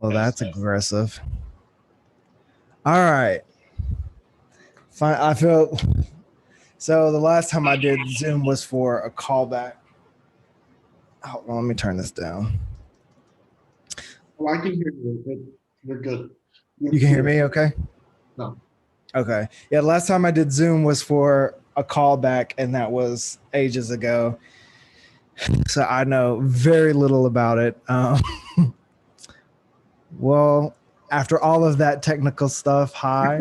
Well, that's aggressive. All right. Fine. I feel so. The last time I did Zoom was for a callback. Hold on, let me turn this down. Oh, I can hear you. You're good. You're You can hear clear. me okay? No. Okay. Yeah, last time I did Zoom was for a callback, and that was ages ago. So I know very little about it. Well, after all of that technical stuff, hi,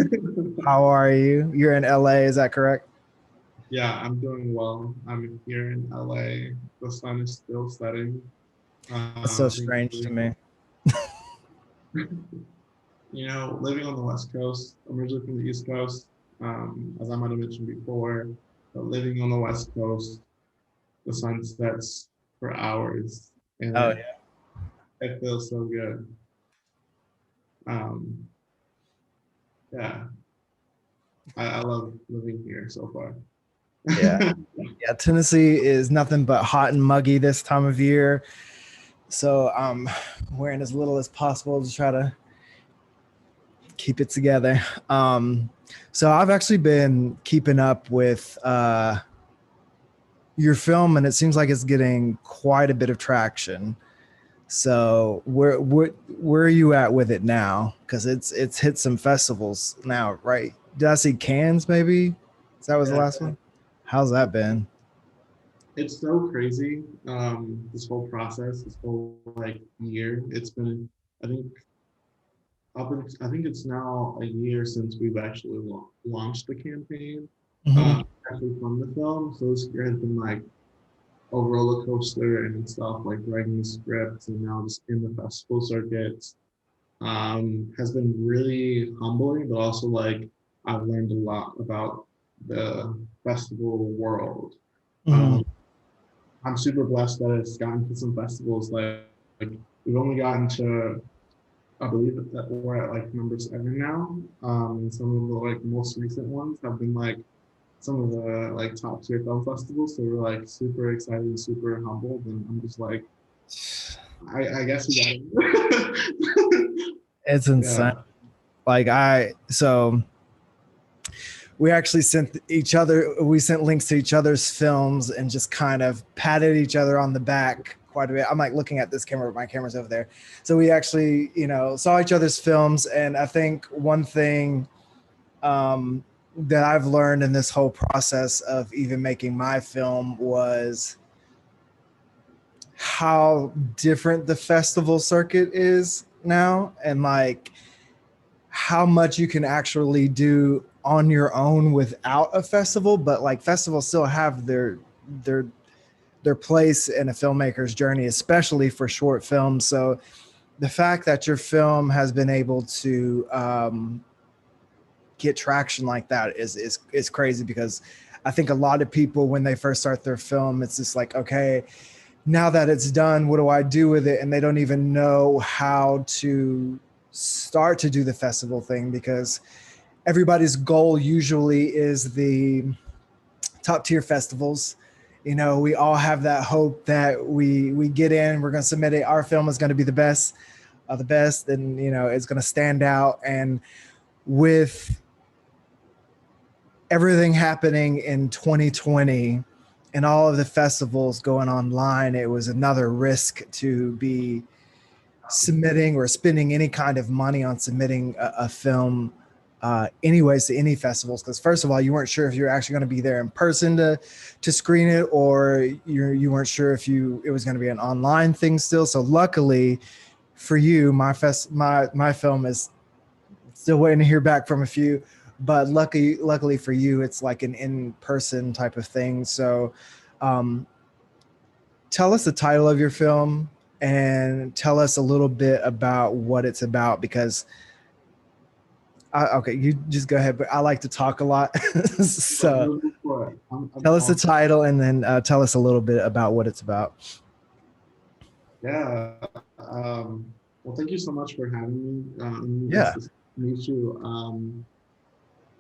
how are you? You're in LA, is that correct? Yeah, I'm doing well. I'm here in LA. The sun is still setting. That's so I think strange to really, me. living on the West Coast, I'm originally from the East Coast, as I might have mentioned before, but living on the West Coast, the sun sets for hours, and Oh, it feels so good. Um, yeah, I love living here so far. yeah. Yeah, Tennessee is nothing but hot and muggy this time of year. So I'm wearing as little as possible to try to keep it together. So I've actually been keeping up with your film, and it seems like it's getting quite a bit of traction. So where are you at with it now? Because it's hit some festivals now, right? Did I see Cannes? Maybe that was the Yeah, last one. How's that been? it's so crazy. This whole process, this whole like year, it's been, I think, I think it's now a year since we've actually launched the campaign, Mm-hmm. actually from the film. So this year has been like a roller coaster and stuff, like writing scripts and now just in the festival circuits. Has been really humbling, but also like I've learned a lot about the festival world. Mm-hmm. Um, I'm super blessed that it's gotten to some festivals. Like we've only gotten to, I believe that we're at like number 7 now. And some of the like most recent ones have been like some of the like top tier film festivals. So we're like super excited and super humbled. And I'm just like, I guess we got it. It's insane. Yeah. Like we actually sent each other we sent links to each other's films and just kind of patted each other on the back quite a bit. I'm like looking at this camera, but my camera's over there. So we actually, saw each other's films, and I think one thing that I've learned in this whole process of even making my film was how different the festival circuit is now, and like how much you can actually do on your own without a festival, but like festivals still have their their place in a filmmaker's journey, especially for short films. So the fact that your film has been able to get traction like that is crazy, because I think a lot of people, when they first start their film, it's just like, okay, now that it's done, what do I do with it? And they don't even know how to start to do the festival thing, because everybody's goal usually is the top tier festivals. We all have that hope that we get in, we're going to submit it, our film is going to be the best of the best, and it's going to stand out. And with everything happening in 2020 and all of the festivals going online, it was another risk to be submitting or spending any kind of money on submitting a film anyways to any festivals, because first of all, you weren't sure if you were actually going to be there in person to screen it, or you weren't sure if it was going to be an online thing still. So luckily for you, my film is still waiting to hear back from a few, but luckily for you, it's like an in-person type of thing. So um, tell us the title of your film and tell us a little bit about what it's about, because okay, you just go ahead, but I like to talk a lot. So No, go for it. I'm tell us the all, title, and then tell us a little bit about what it's about. yeah. Well, thank you so much for having me. It's Yeah. to meet you.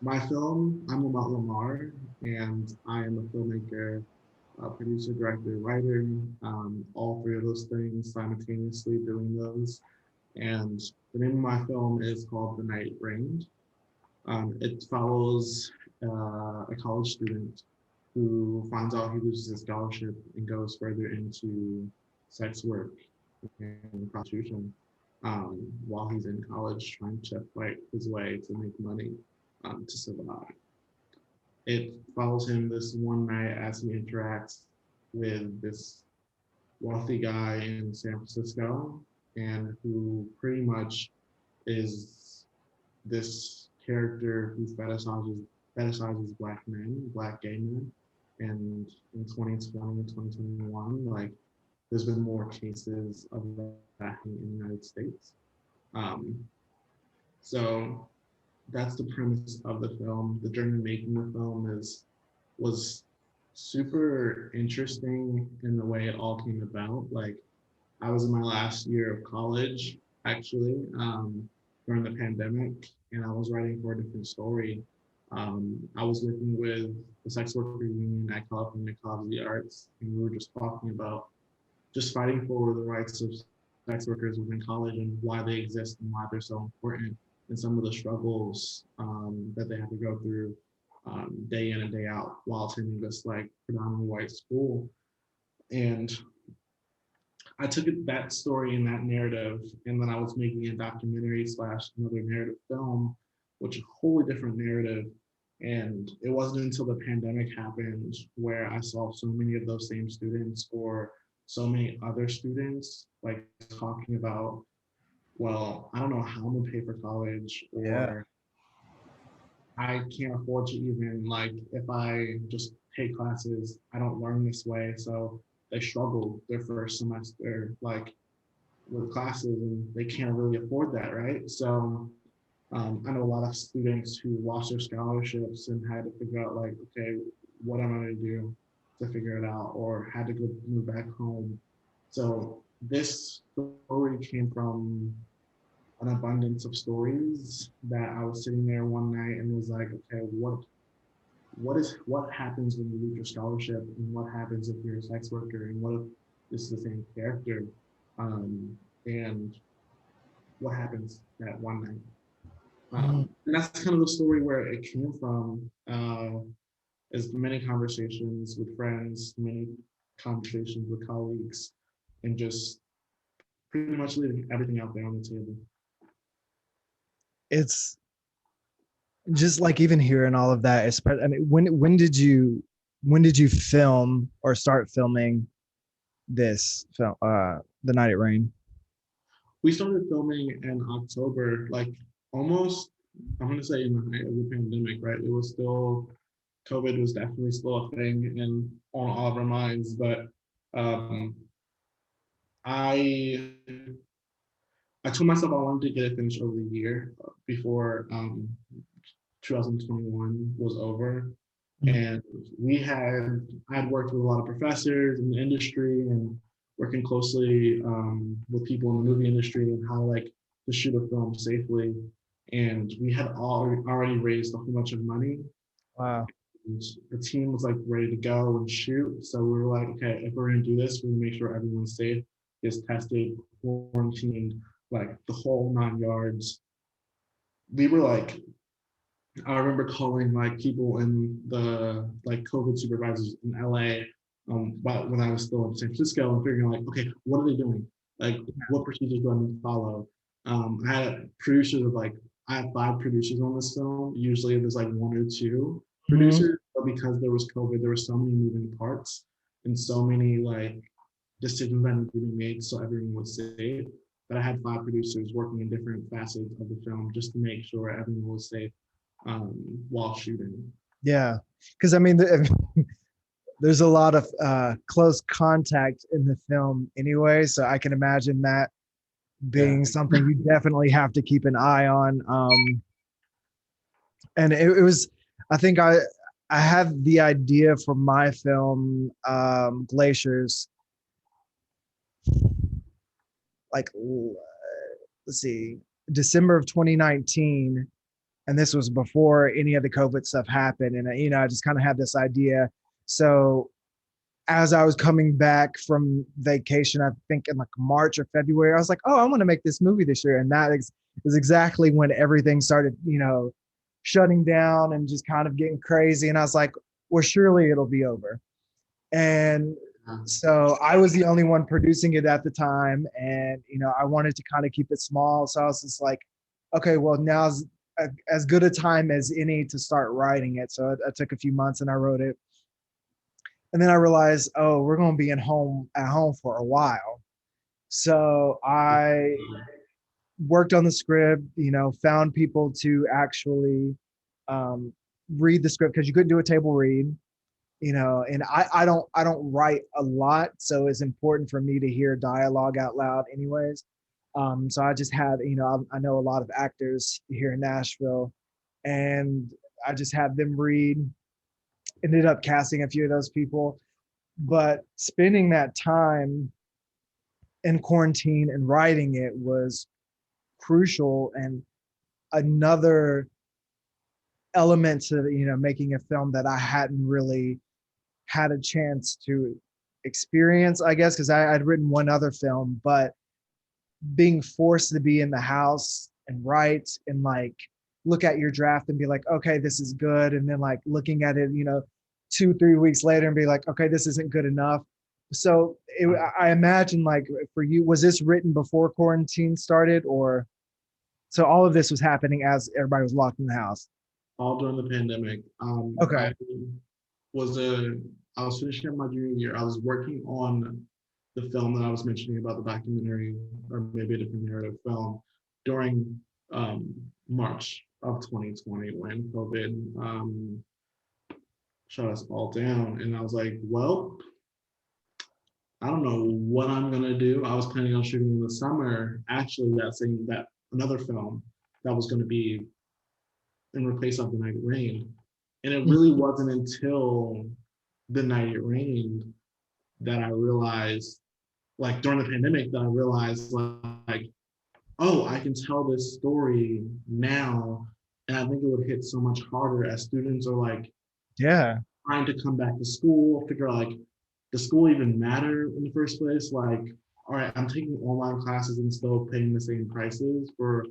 My film, I'm about Lamar, and I am a filmmaker, producer, director, writer, all three of those things simultaneously doing those. And the name of my film is called The Night It Rained. It follows a college student who finds out he loses his scholarship and goes further into sex work and prostitution while he's in college trying to fight his way to make money to survive. It follows him this one night as he interacts with this wealthy guy in San Francisco and who pretty much is this character who fetishizes black men, black gay men. And in 2020 and 2021, like there's been more cases of that in the United States. Um, so that's the premise of the film. The journey making the film was super interesting in the way it all came about. Like I was in my last year of college actually during the pandemic, and I was writing for a different story. I was working with the sex worker union at California College of the Arts, and we were just talking about just fighting for the rights of sex workers within college and why they exist and why they're so important and some of the struggles that they have to go through day in and day out while attending this like predominantly white school. And I took that story and that narrative, and then I was making a documentary slash another narrative film, which is a wholly different narrative. And it wasn't until the pandemic happened where I saw so many of those same students or so many other students like talking about, well, I don't know how I'm gonna pay for college, Yeah. or I can't afford to even like if I just take classes, I don't learn this way. So they struggled their first semester like with classes and they can't really afford that, right? So I know a lot of students who lost their scholarships and had to figure out like, okay, what am I gonna do to figure it out, or had to go move back home. So this story came from an abundance of stories that I was sitting there one night and was like, okay, what happens when you lose your scholarship, and what happens if you're a sex worker, and what if this is the same character, and what happens that one night. Mhm. And that's kind of the story where it came from. Is many conversations with friends, many conversations with colleagues, and just pretty much leaving everything out there on the table. It's just like even hearing all of that. I mean, when did you film or start filming this film, The Night It Rained? We started filming in October, like almost, I'm gonna say in the height of the pandemic, right? It was still, COVID was definitely still a thing and on all of our minds, but um, I I told myself I wanted to get it finished over the year before 2021 was over. Mhm. And I had worked with a lot of professors in the industry and working closely with people in the movie industry and how like to shoot a film safely. And we had already raised a whole bunch of money. Wow. And the team was like ready to go and shoot. So we were like, okay, if we're gonna do this, we're gonna make sure everyone's safe, is tested, quarantined, like the whole 9 yards. We were like, I remember calling like people in the like COVID supervisors in LA, but when I was still in San Francisco and figuring like, okay, what are they doing? Like, what procedures do I need to follow? I had producers of like, I had 5 producers on this film. Usually there's like 1 or 2 Mhm. producers, but because there was COVID, there were so many moving parts and so many like decisions that needed to be made so everyone was safe. That I had 5 producers working in different facets of the film just to make sure everyone was safe um, while shooting. Yeah, because I mean, there's a lot of close contact in the film anyway, so I can imagine that Yeah. being something you definitely have to keep an eye on. And it was, I think I had the idea for my film, Glaciers, like let's see, December of 2019, and this was before any of the COVID stuff happened. And I just kind of had this idea. So as I was coming back from vacation, I think in like March or February, I was like, oh, I want to make this movie this year. And is exactly when everything started, shutting down and just kind of getting crazy. And I was like, well, surely it'll be over. And so I was the only one producing it at the time. And, I wanted to kind of keep it small. So I was just like, okay, well, now's as good a time as any to start writing it. So I took a few months and I wrote it. And then I realized, oh, we're going to be at home for a while. So I worked on the script, found people to actually um, read the script because you couldn't do a table read, and I don't write a lot, so it's important for me to hear dialogue out loud anyways. So I just had, I know a lot of actors here in Nashville, and I just had them read, ended up casting a few of those people, but spending that time in quarantine and writing it was crucial and another element to making a film that I hadn't really had a chance to experience, I guess, because I'd written one other film, but being forced to be in the house and write and like look at your draft and be like, okay, this is good, and then like looking at it 2-3 weeks later and be like, okay, this isn't good enough. So I imagine, like, for you, was this written before quarantine started, or so all of this was happening as everybody was locked in the house? All during the pandemic. Okay. Was a I was finishing up my junior year. I was working on the film that I was mentioning about the documentary, or maybe a different narrative film, during March of 2020 when COVID shut us all down. And I was like, well, I don't know what I'm gonna do. I was planning on shooting in the summer, actually that another film that was gonna be in replace of The Night It Rained. And it really wasn't until The Night It Rained that I realized, like during the pandemic, that I realized like, oh, I can tell this story now. And I think it would hit so much harder as students are like Yeah. trying to come back to school, figure out like, does school even matter in the first place? Like, all right, I'm taking online classes and still paying the same prices for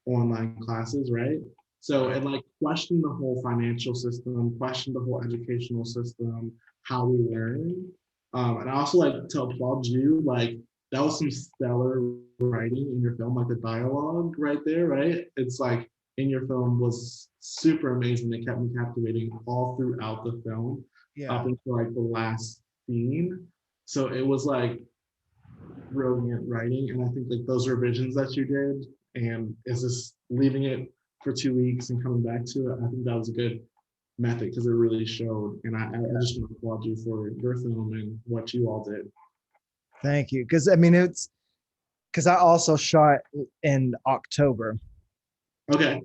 online classes, right? So it like questioned the whole financial system, questioned the whole educational system, how we learn. And I also like to applaud you, like that was some stellar writing in your film, like the dialogue right there, right? It's like in your film was super amazing. It kept me captivating all throughout the film, Yeah. up until like the last scene. So it was like brilliant writing, and I think like those revisions that you did, and is this leaving it for 2 weeks and coming back to it, I think that was a good method because it really showed. And I just want to applaud you for your film and what you all did. Thank you. Because I mean, it's because I also shot in October. Okay.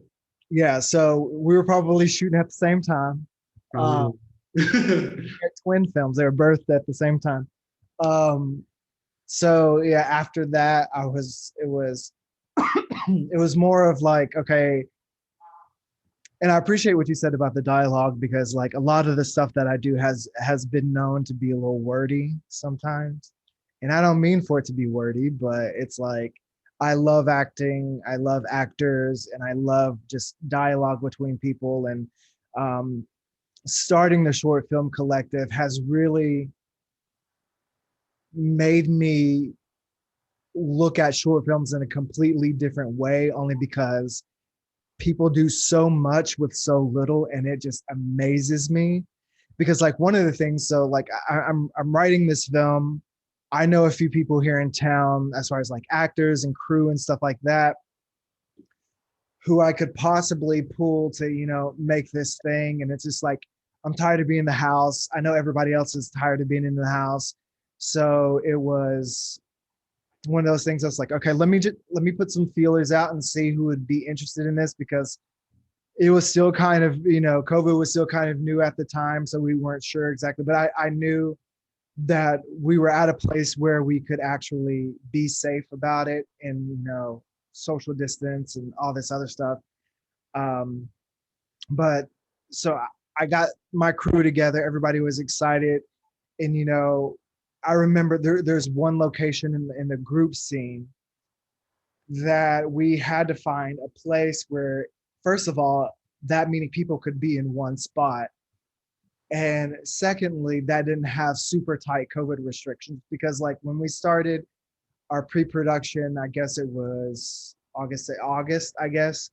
Yeah, so we were probably shooting at the same time. Um, Probably. twin films. They were birthed at the same time. Um, so yeah, after that, it was it was more of like, okay, and I appreciate what you said about the dialogue, because like a lot of the stuff that I do has been known to be a little wordy sometimes. And I don't mean for it to be wordy, but it's like I love acting, I love actors, and I love just dialogue between people. And um, starting the short film collective has really made me look at short films in a completely different way, only because people do so much with so little, and it just amazes me. Because like one of the things, so like I'm writing this film. I know a few people here in town as far as like actors and crew and stuff like that, who I could possibly pull to make this thing. And it's just like, I'm tired of being in the house. I know everybody else is tired of being in the house. So it was one of those things. I was like, okay, let me put some feelers out and see who would be interested in this, because it was still kind of, COVID was still kind of new at the time, so we weren't sure exactly. But I knew that we were at a place where we could actually be safe about it, and social distance and all this other stuff. Um, but so I got my crew together. Everybody was excited. And I remember there's one location in the group scene that we had to find a place where, first of all, that many people could be in one spot. And secondly, that didn't have super tight COVID restrictions, because like when we started our pre-production, I guess it was August, I guess.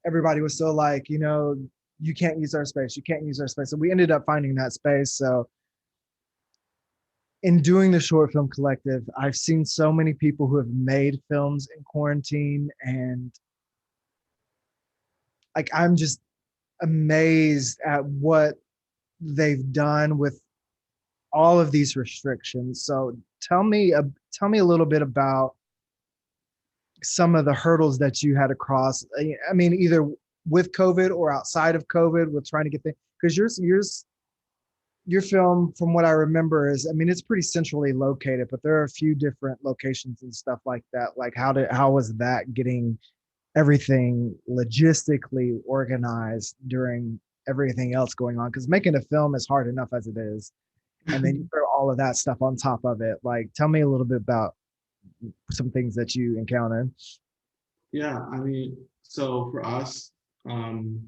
Everybody was still like, you can't use our space, you can't use our space. So we ended up finding that space. So in doing the short film collective, I've seen so many people who have made films in quarantine, and like I'm just amazed at what they've done with all of these restrictions. So tell me a little bit about some of the hurdles that you had to cross. I mean, either with COVID or outside of COVID, with trying to get things, because your film, from what I remember, is, I mean, it's pretty centrally located, but there are a few different locations and stuff like that. Like how was that getting everything logistically organized during everything else going on? Because making a film is hard enough as it is, and then you throw all of that stuff on top of it. Like, tell me a little bit about some things that you encountered. Yeah, I mean, so for us, um,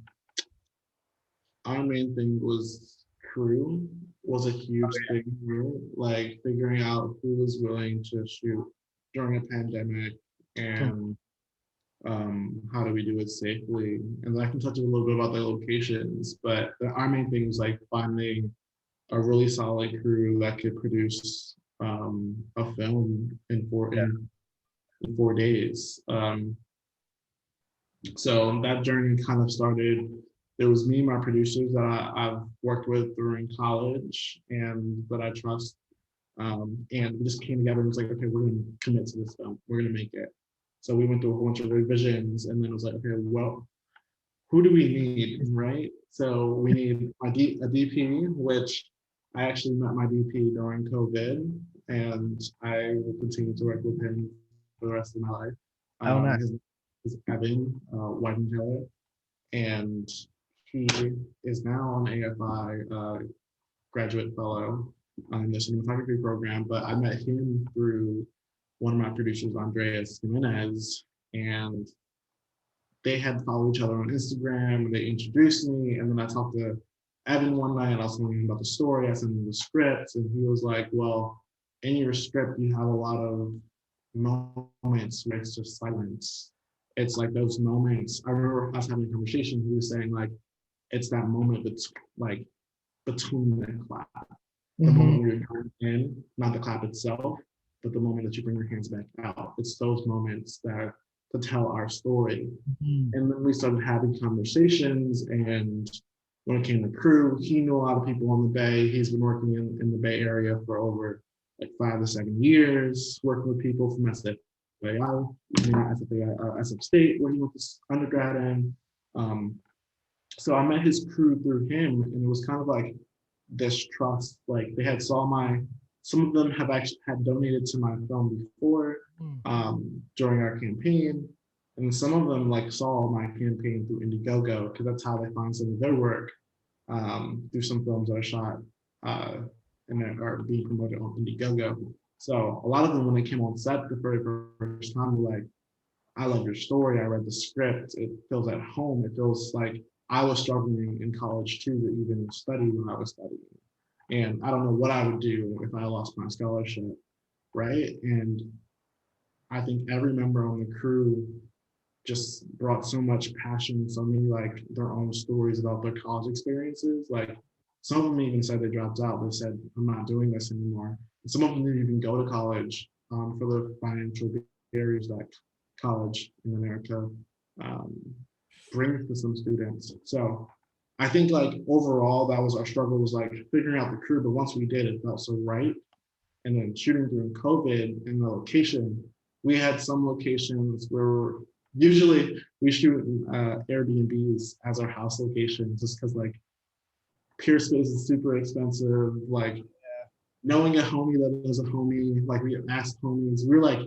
our main thing was crew was a huge thing, right? Like figuring out who was willing to shoot during a pandemic, and how do we do it safely. And I can touch a little bit about the locations, but our main thing was like finding a really solid crew that could produce a film Yeah. in 4 days. So that journey kind of started. There was me and my producers that I've worked with during college and that I trust. And we just came together and was like, okay, we're going to commit to this film. We're going to make it. So we went through a whole bunch of revisions, and then it was like, okay, well, who do we need, right? So we need a DP, which I actually met my DP during COVID, and I will continue to work with him for the rest of my life. Oh, Um, nice. his is Evan Weidenfeller, and he is now an AFI graduate fellow in the cinematography program. But I met him through one of my producers, Andreas Jimenez, and they had followed each other on Instagram, and they introduced me. And then I talked to Evan one night, and I was telling him about the story. I sent him the script, and he was like, well, in your script, you have a lot of moments where it's just silence. It's like those moments. I remember us having a conversation. He was saying like, it's that moment that's like between the clap, the Mm-hmm. moment where you're coming in, not the clap itself, but the moment that you bring your hands back out. It's those moments that to tell our story. Mm-hmm. And then we started having conversations. And when it came to crew, he knew a lot of people on the Bay. He's been working in the Bay Area for over like 5 to 7 years, working with people from SFAI, not SFAI, SF State, where he went to undergrad in. Um, so I met his crew through him, and it was kind of like this trust. Like they had saw some of them have actually had donated to my film before during our campaign, and some of them like saw my campaign through Indiegogo, because that's how they find some of their work, through some films that I shot and that are being promoted on Indiegogo. So a lot of them, when they came on set the very first time, were like, I love your story. I read the script. It feels at home. It feels like I was struggling in college too to even study when I was studying. And I don't know what I would do if I lost my scholarship, right? And I think every member on the crew just brought so much passion, so many like their own stories about their college experiences. Like some of them even said they dropped out. They said, I'm not doing this anymore. And some of them didn't even go to college for the financial barriers that college in America um, brings to some students. So I think like overall that was our struggle, was like figuring out the crew. But once we did, it felt so right. And then shooting during COVID in the location, we had some locations where usually we shoot in Airbnbs as our house location, just because like peer space is super expensive. Like knowing a homie that is a homie, like we asked homies, we were like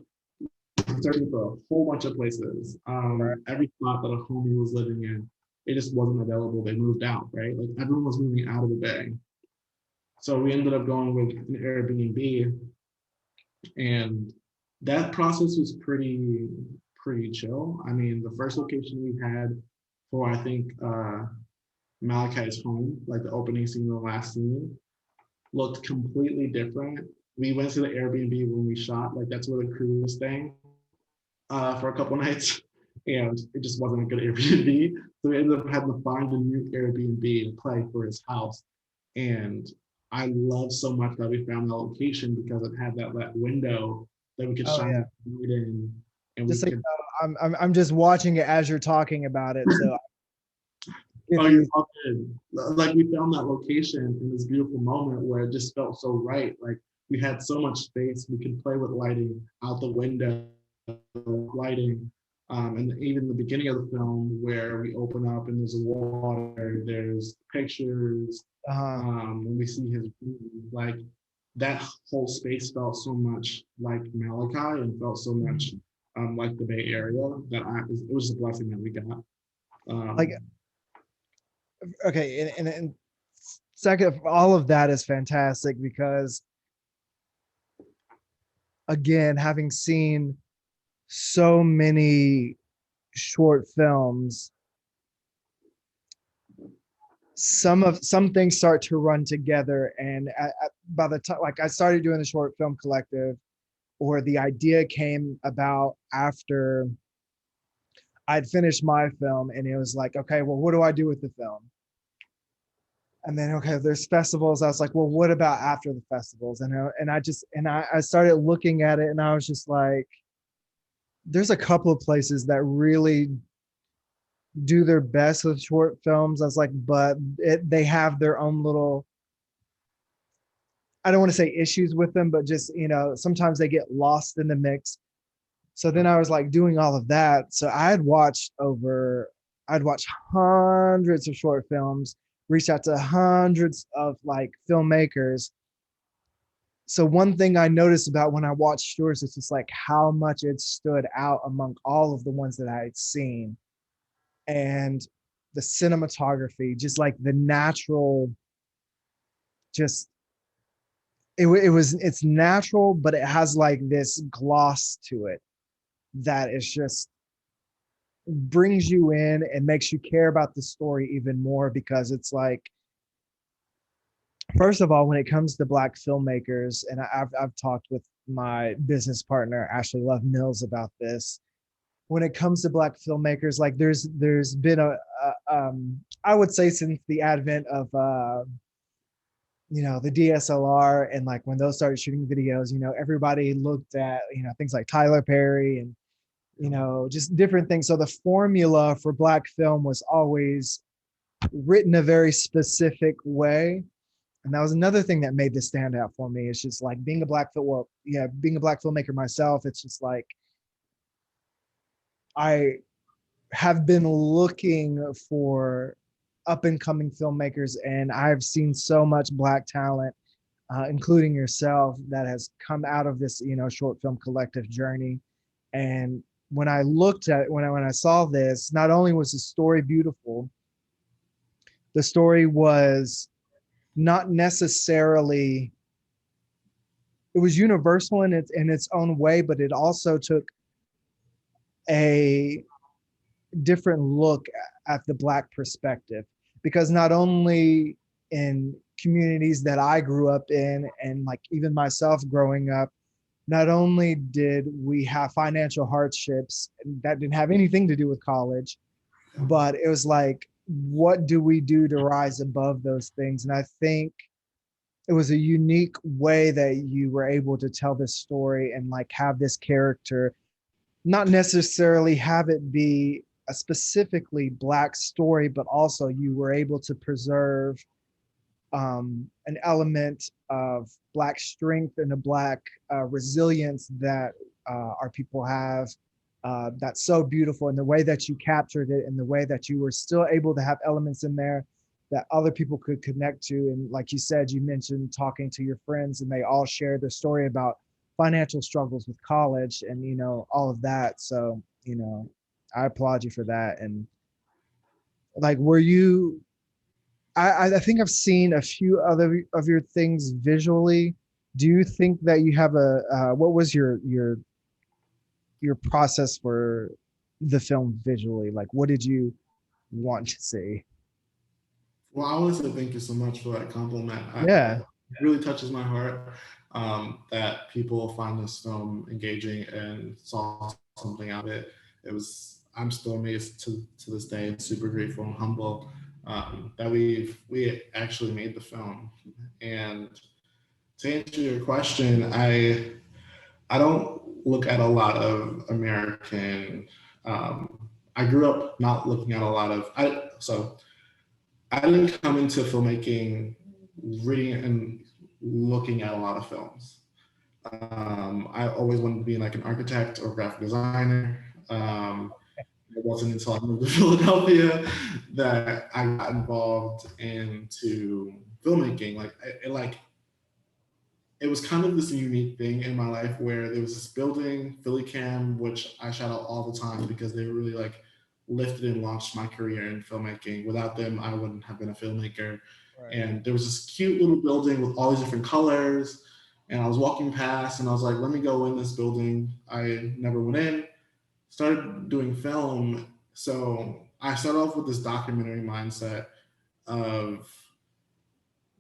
searching for a whole bunch of places. Right. Every spot that a homie was living in, it just wasn't available. They moved out, right? Like everyone was moving out of the Bay. So we ended up going with an Airbnb, and that process was pretty chill. I mean, the first location we had for, I think, Malachi's home, like the opening scene and the last scene, looked completely different. We went to the Airbnb when we shot, like that's where the crew was staying for a couple nights, and it just wasn't a good Airbnb. So we ended up having to find a new Airbnb to play for his house. And I love so much that we found that location because it had that window that we could Oh shine yeah. the light in, and we Just so you could. know, I'm just watching it as you're talking about it. So give Oh, you're you all good. Like we found that location in this beautiful moment where it just felt so right. Like we had so much space, we could play with lighting out the window, lighting, and even the beginning of the film where we open up and there's water, there's pictures, when we see his like that whole space felt so much like Malachi and felt so much like the Bay Area that it was a blessing that we got. like Um, okay, and second, all of that is fantastic because again, having seen so many short films, some things start to run together, and by the time like I started doing the short film collective, or the idea came about after I'd finished my film, and it was like, okay, well, what do I do with the film? And then okay, there's festivals. I was like, well, what about after the festivals? And I started looking at it, and I was just like, there's a couple of places that really do their best with short films. I was like, but they have their own little, I don't want to say issues with them, but just, sometimes they get lost in the mix. So then I was like doing all of that. So I'd watched hundreds of short films, reached out to hundreds of like filmmakers. So one thing I noticed about when I watched yours is just like how much it stood out among all of the ones that I had seen. And the cinematography, just like the natural, just it's natural, but it has like this gloss to it that is just brings you in and makes you care about the story even more, because it's like, first of all, when it comes to Black filmmakers, and I've talked with my business partner Ashley Love Mills about this. When it comes to Black filmmakers, like there's been I would say since the advent of the DSLR, and like when those started shooting videos, everybody looked at things like Tyler Perry and just different things. So the formula for Black film was always written a very specific way. And that was another thing that made this stand out for me. It's just like being a being a Black filmmaker myself, it's just like I have been looking for up and coming filmmakers, and I've seen so much Black talent, including yourself, that has come out of this, short film collective journey. And when I looked at when I saw this, not only was the story beautiful, the story was not necessarily, it was universal in its own way, but it also took a different look at the Black perspective, because not only in communities that I grew up in, and like even myself growing up, not only did we have financial hardships that didn't have anything to do with college, but it was like, what do we do to rise above those things? And I think it was a unique way that you were able to tell this story and like have this character, not necessarily have it be a specifically Black story, but also you were able to preserve an element of Black strength and a Black resilience that our people have. That's so beautiful, and the way that you captured it, and the way that you were still able to have elements in there that other people could connect to. And like you said, you mentioned talking to your friends, and they all shared their story about financial struggles with college and all of that. So I applaud you for that. And like, were you I think I've seen a few other of your things visually. Do you think that you have a what was your process for the film visually? Like, what did you want to see? Well, I want to say thank you so much for that compliment. Yeah, It really touches my heart that people find this film engaging and saw something out of it. It was. I'm still amazed to this day and super grateful and humble that we actually made the film. And to answer your question, I don't look at a lot of American. I grew up not looking at a lot of. I didn't come into filmmaking reading and looking at a lot of films. I always wanted to be like an architect or graphic designer. It wasn't until I moved to Philadelphia that I got involved into filmmaking. It was kind of this unique thing in my life where there was this building, Philly Cam, which I shout out all the time because they really like lifted and launched my career in filmmaking. Without them, I wouldn't have been a filmmaker. right. And there was this cute little building with all these different colors. And I was walking past and I was like, let me go in this building. I never went in, started doing film. So I started off with this documentary mindset of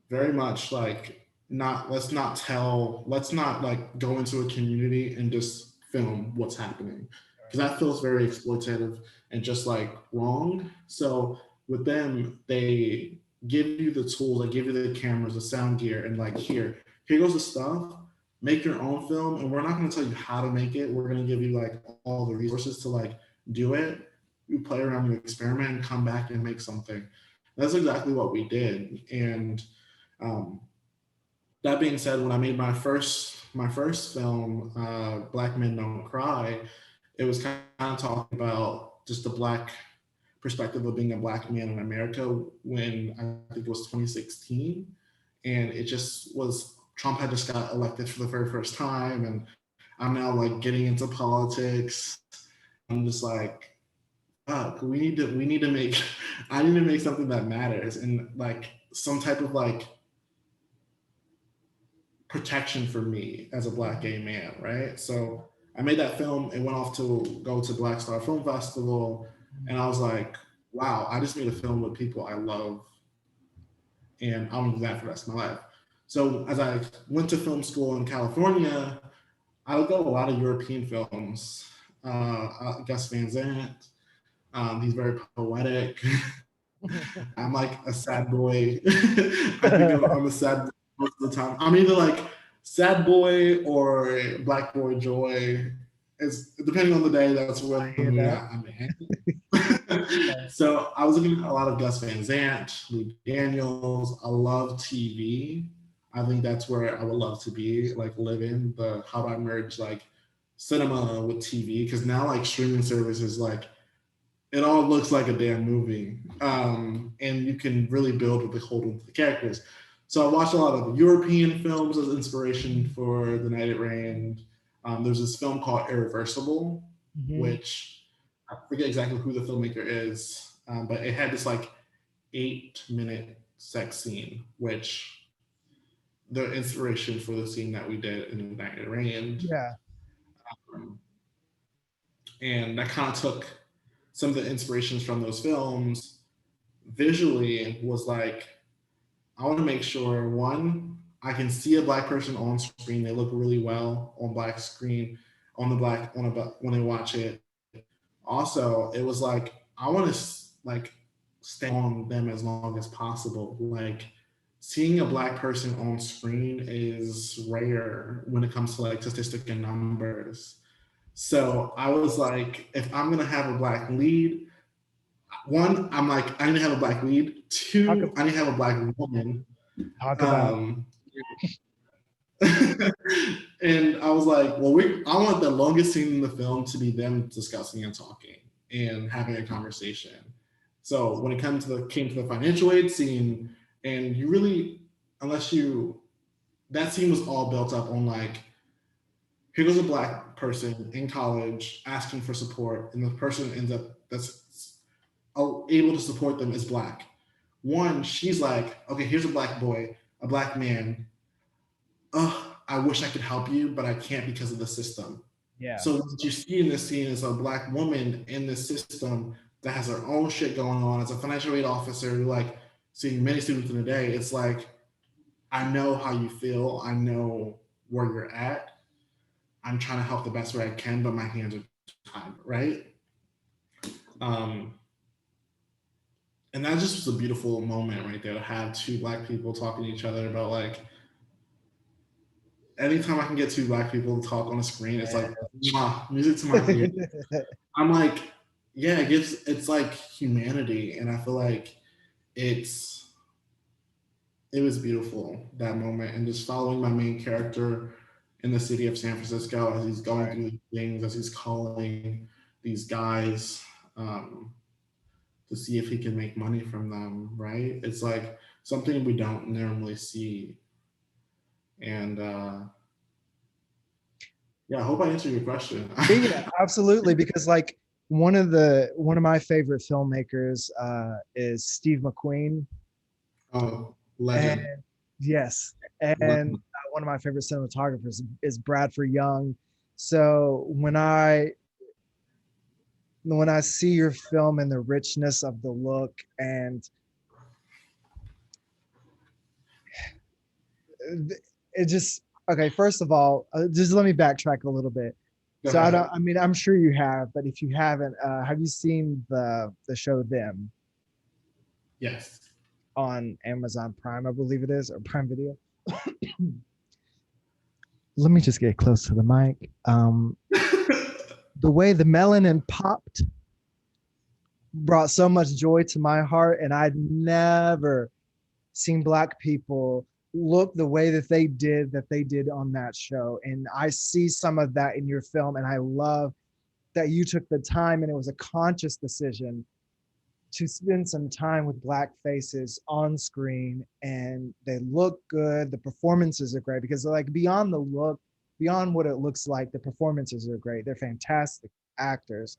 very much like not let's not like go into a community and just film what's happening because that feels very exploitative and just like wrong. So with them, they give you the tools, they give you the cameras, the sound gear, and like here goes the stuff. Make your own film, and we're not going to tell you how to make it. We're going to give you like all the resources to like do it. You play around, you experiment, and come back and make something. That's exactly what we did, and um, that being said, when I made my first film, Black Men Don't Cry, it was kind of talking about just the black perspective of being a black man in America when I think it was 2016, and it just was Trump had just got elected for the very first time, and I'm now like getting into politics. I'm just like, fuck, we need to make I need to make something that matters and like some type of like protection for me as a black gay man, right? So I made that film and went off to go to Black Star Film Festival, and I was like, wow, I just made a film with people I love, and I want to do that for the rest of my life. So as I went to film school in California, I looked at a lot of European films. Gus Van Sant, he's very poetic. I'm like a sad boy. I think I'm a sad boy most of the time. I'm either like sad boy or black boy joy. It's depending on the day. That's I where the hear mood that. I'm in. So I was looking at a lot of Gus Van Sant, Lee Daniels. I love TV. I think that's where I would love to be, like living the how do I merge like cinema with TV? Because now like streaming services like it all looks like a damn movie. And you can really build with the hold of the characters. So I watched a lot of European films as inspiration for The Night It Rained. There's this film called Irreversible, Mhm. which I forget exactly who the filmmaker is, but it had this like 8-minute sex scene, which the inspiration for the scene that we did in The Night It Rained. Yeah. Um, and that kind of took some of the inspirations from those films visually was like I want to make sure one I can see a black person on screen. They look really well on black screen on the black on a when they watch it. Also, it was like I want to like stay on them as long as possible. Like seeing a black person on screen is rare when it comes to like statistic and numbers. So I was like, if I'm gonna have a black lead, one, I'm like, I need to have a black lead. Talk Two, I need to have a black woman. talk about Um, and I was like, well, I want the longest scene in the film to be them discussing and talking and having a conversation. So when it came to the financial aid scene, and you really, unless you, that scene was all built up on like, here goes a black person in college asking for support, and the person ends up that's able to support them is black. one, she's like, okay, here's a black boy, a black man. Oh, I wish I could help you, but I can't because of the system. Yeah. So what you see in this scene is a black woman in this system that has her own shit going on as a financial aid officer, like seeing many students in a day. It's like, I know how you feel. I know where you're at. I'm trying to help the best way I can, but my hands are tied, right? Um, and that just was a beautiful moment right there to have two black people talking to each other about like, anytime I can get two black people to talk on a screen, it's like mwah, music to my ears. I'm like, yeah, it's like humanity, and I feel like it's it was beautiful that moment, and just following my main character in the city of San Francisco as he's going Right. through these things, as he's calling these guys to see if he can make money from them. Right? It's like something we don't normally see, and yeah, I hope I answered your question. Yeah, absolutely. Because like one of my favorite filmmakers is Steve McQueen. Oh, And legend. yes, and Legend. one of my favorite cinematographers is Bradford Young. So when I see your film and the richness of the look, and it just okay. First of all, just let me backtrack a little bit. Go So I ahead. don't. I mean, I'm sure you have, but if you haven't, have you seen the show Them Yes. on Amazon Prime? I believe it is, or Prime Video. Let me just get close to the mic. The way the melanin popped brought so much joy to my heart, and I'd never seen black people look the way that they did on that show. And I see some of that in your film, and I love that you took the time, and it was a conscious decision to spend some time with black faces on screen, and they look good. The performances are great because like beyond the look, beyond what it looks like, the performances are great. They're fantastic actors.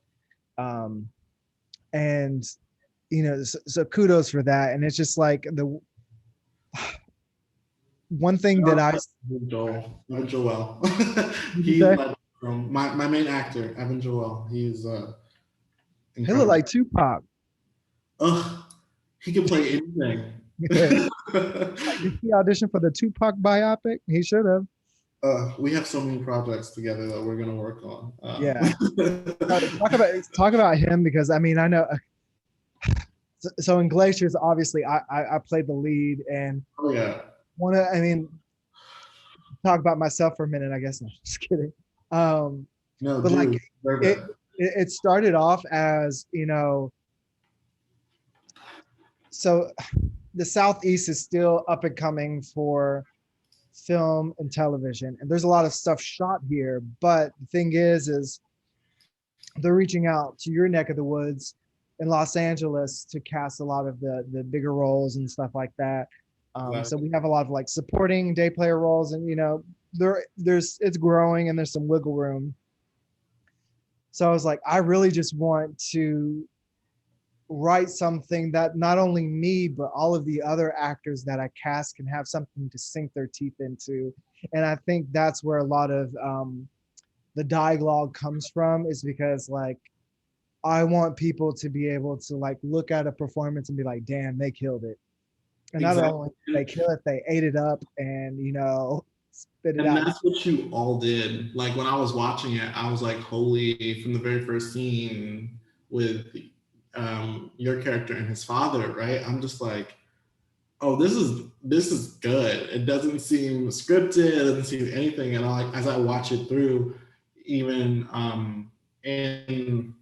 Um, and so kudos for that. And it's just like the one thing that I Evan Joel. would you He's say like from my main actor, Evan Joel. He's he looked incredible. like Tupac. Ugh, he can play anything. Like, did he audition for the Tupac biopic? He should have. We have so many projects together that we're gonna work on. Yeah. Talk about him, because I mean I know. So in Glaciers, obviously I played the lead, and Oh yeah. I mean, talk about myself for a minute, I guess. No, just kidding. Um, No, but like dude, very it, good. it started off as, so the Southeast is still up and coming for film and television, and there's a lot of stuff shot here. But the thing is they're reaching out to your neck of the woods in Los Angeles to cast a lot of the bigger roles and stuff like that. So we have a lot of like supporting day player roles, and there's it's growing, and there's some wiggle room. So I was like, I really just want to write something that not only me but all of the other actors that I cast can have something to sink their teeth into. And I think that's where a lot of the dialogue comes from, is because like I want people to be able to like look at a performance and be like, damn, they killed it. And not only did they Exactly. kill it, they ate it up and spit it And out. that's what you all did. Like when I was watching it, I was like, holy, from the very first scene with your character and his father, right? I'm just like, oh, this is good. It doesn't seem scripted. It doesn't seem anything. And I like as I watch it through, even in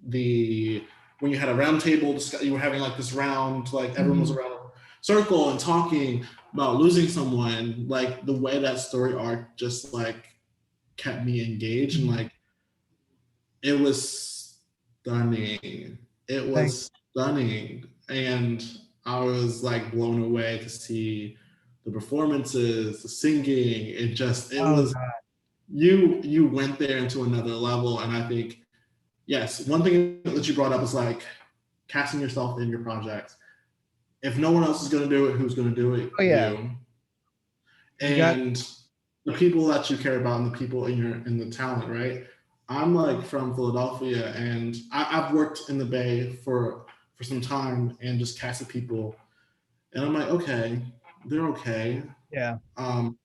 the when you had a round table, you were having like this round, like everyone was Mhm. around a circle and talking about losing someone. Like the way that story arc just like kept me engaged, and Mhm. like it was stunning. It Thank was stunning. And I was like blown away to see the performances, the singing. It Oh was God. you went there into another level. And I think, yes, one thing that you brought up is like casting yourself in your projects. if no one else is going to do it, who's going to do it? Oh yeah, You. you got And the people that you care about and the people in the talent, right? I'm like from Philadelphia, and I've worked in the Bay for some time and just casted people, and I'm like, okay, they're okay. yeah, Um,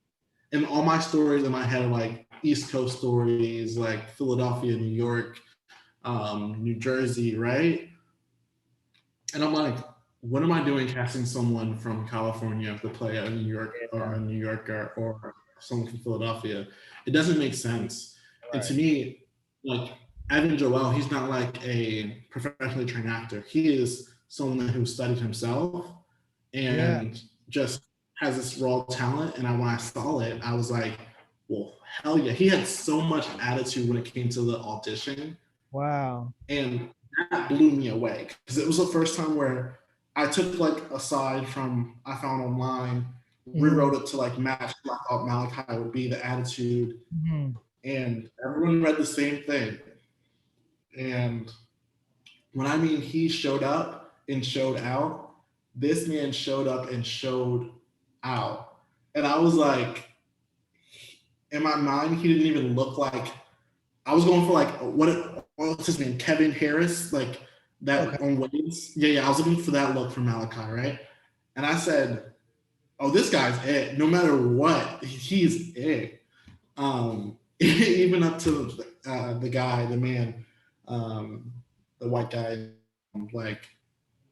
and all my stories in my head are like East Coast stories, like Philadelphia, New York, New Jersey, right? And I'm like, what am I doing casting someone from California to play a New York or yeah, a New Yorker or someone from Philadelphia? It doesn't make sense. And to right, me, like Evan Joel, he's not like a professionally trained actor. He is someone who studied himself yeah, and just has this raw talent. And when I saw it, I was like, well, hell yeah. He had so much attitude when it came to the audition, wow, and that blew me away because it was the first time where I took like a side from I found online, hmm, rewrote it to like match who I thought Malachi would be, the attitude, hmm, and everyone read the same thing. And when I mean he showed up and showed out, this man showed up and showed out. And I was like, in my mind, he didn't even look like I was going for like what's his name? Kevin Harris, like okay, that on Waves. Yeah, yeah. I was looking for that look from Malachi, right? And I said, "Oh, this guy's it. No matter what, he's it." Even up to the guy, the man, um, the white guy, like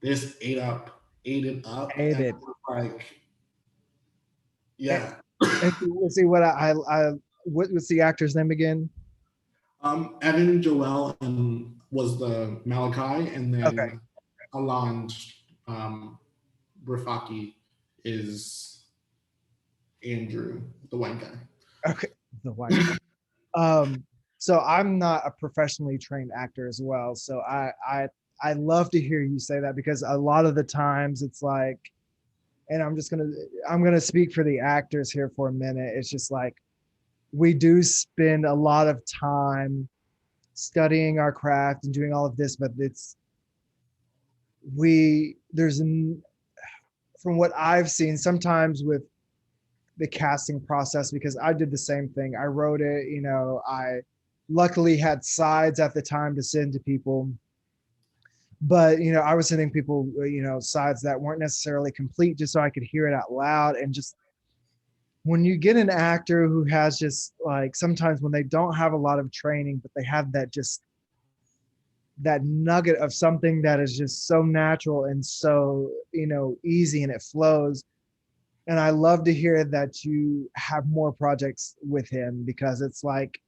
this ate it up, hate and it. I was like, And, yeah. and let's see what what's the actor's name again? Evan Joel was the Malachi, and Okay, then Aland um, Rafaki is Andrew, the white guy. okay, the white guy. Um, so I'm not a professionally trained actor as well. So I love to hear you say that because a lot of the times it's like, and I'm gonna speak for the actors here for a minute. It's just like we do spend a lot of time studying our craft and doing all of this, but it's we there's an from what I've seen sometimes with the casting process because I did the same thing. I wrote it, I luckily had sides at the time to send to people, but I was sending people, sides that weren't necessarily complete just so I could hear it out loud. And just when you get an actor who has just like sometimes when they don't have a lot of training, but they have that just that nugget of something that is just so natural and so, easy and it flows. And I love to hear that you have more projects with him because it's like,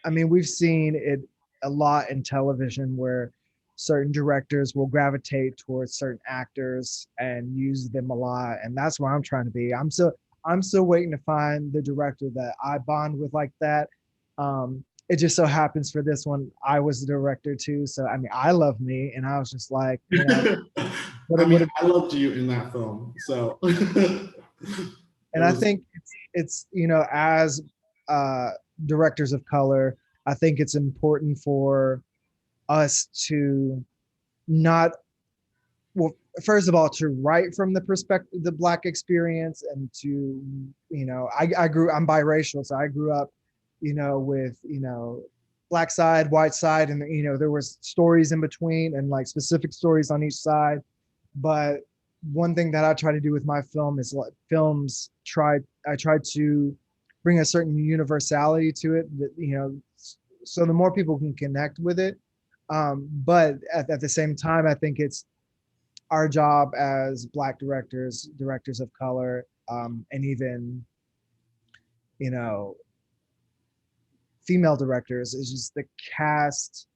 I mean, we've seen it a lot in television where certain directors will gravitate towards certain actors and use them a lot. And that's where I'm trying to be. I'm still waiting to find the director that I bond with like that. It just so happens for this one, I was the director too. So I mean, I love me, and I was just like, what I it would mean, have. I loved you in that film, so it And I was. think it's as uh, directors of color, I think it's important for us to not well first of all to write from the perspective the black experience and to I'm biracial, so I grew up with black side, white side, and there was stories in between and like specific stories on each side. But one thing that I try to do with my film is like films try I try to bring a certain universality to it that so the more people can connect with it. But at the same time, I think it's our job as black directors of color, and even you know female directors is just to cast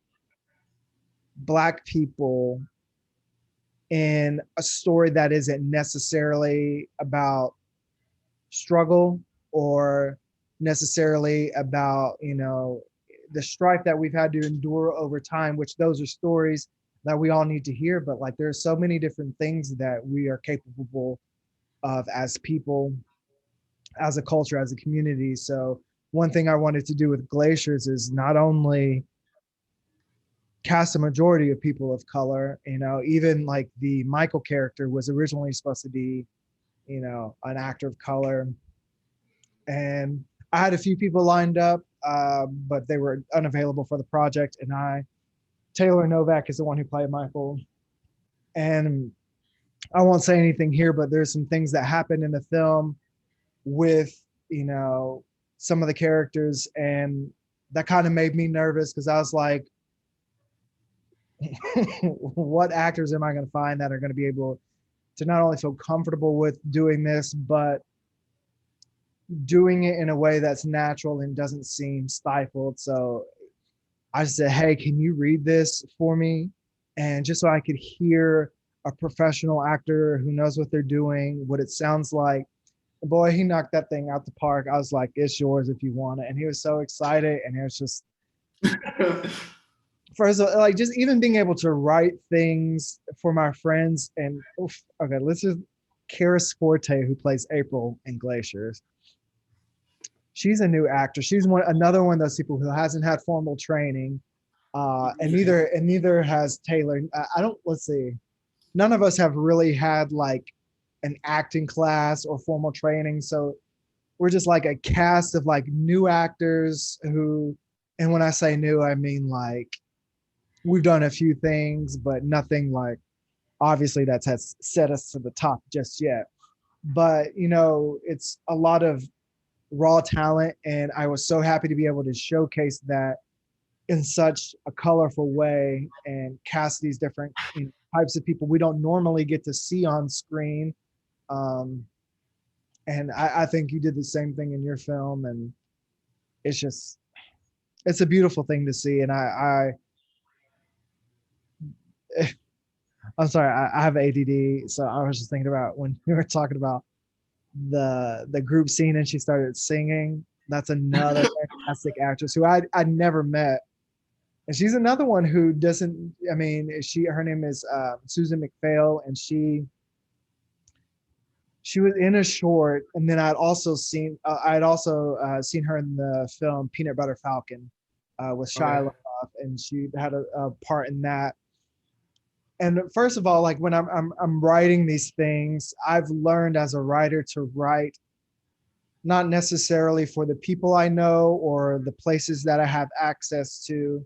black people in a story that isn't necessarily about struggle or necessarily about the strife that we've had to endure over time, which those are stories that we all need to hear. But like there's so many different things that we are capable of as people, as a culture, as a community. So one thing I wanted to do with glaciers is not only cast a majority of people of color. You know, even like the Michael character was originally supposed to be, you know, an actor of color. And I had a few people lined up, but they were unavailable for the project. And Taylor Novak is the one who played Michael. And I won't say anything here, but there's some things that happened in the film with, you know, some of the characters. And that kind of made me nervous because I was like, what actors am I going to find that are going to be able to not only feel comfortable with doing this, but doing it in a way that's natural and doesn't seem stifled. So I said, hey, can you read this for me? And just so I could hear a professional actor who knows what they're doing, what it sounds like. Boy, he knocked that thing out the park. I was like, it's yours if you want it. And he was so excited. And it was just, first of all, like just even being able to write things for my friends. And oof, okay, let's just, Karis Forte, who plays April in Glaciers. She's a new actor. She's another one of those people who hasn't had formal training, and neither has Taylor. I don't. Let's see. None of us have really had like an acting class or formal training, so we're just like a cast of like new actors who. And when I say new, I mean like we've done a few things, but nothing like obviously that's has set us to the top just yet. But you know, it's a lot of raw talent, and I was so happy to be able to showcase that in such a colorful way and cast these different, you know, types of people we don't normally get to see on screen. um, and I think you did the same thing in your film, and it's just it's a beautiful thing to see. And I'm sorry, I have ADD, so I was just thinking about when you were talking about the group scene and she started singing. That's another fantastic actress who I never met, and she's another one who doesn't. I mean, her name is Susan McPhail, and she was in a short, and then I'd also seen her in the film Peanut Butter Falcon with Shia Okay. LaBeouf, and she had a part in that. And first of all, like when I'm writing these things, I've learned as a writer to write not necessarily for the people I know or the places that I have access to.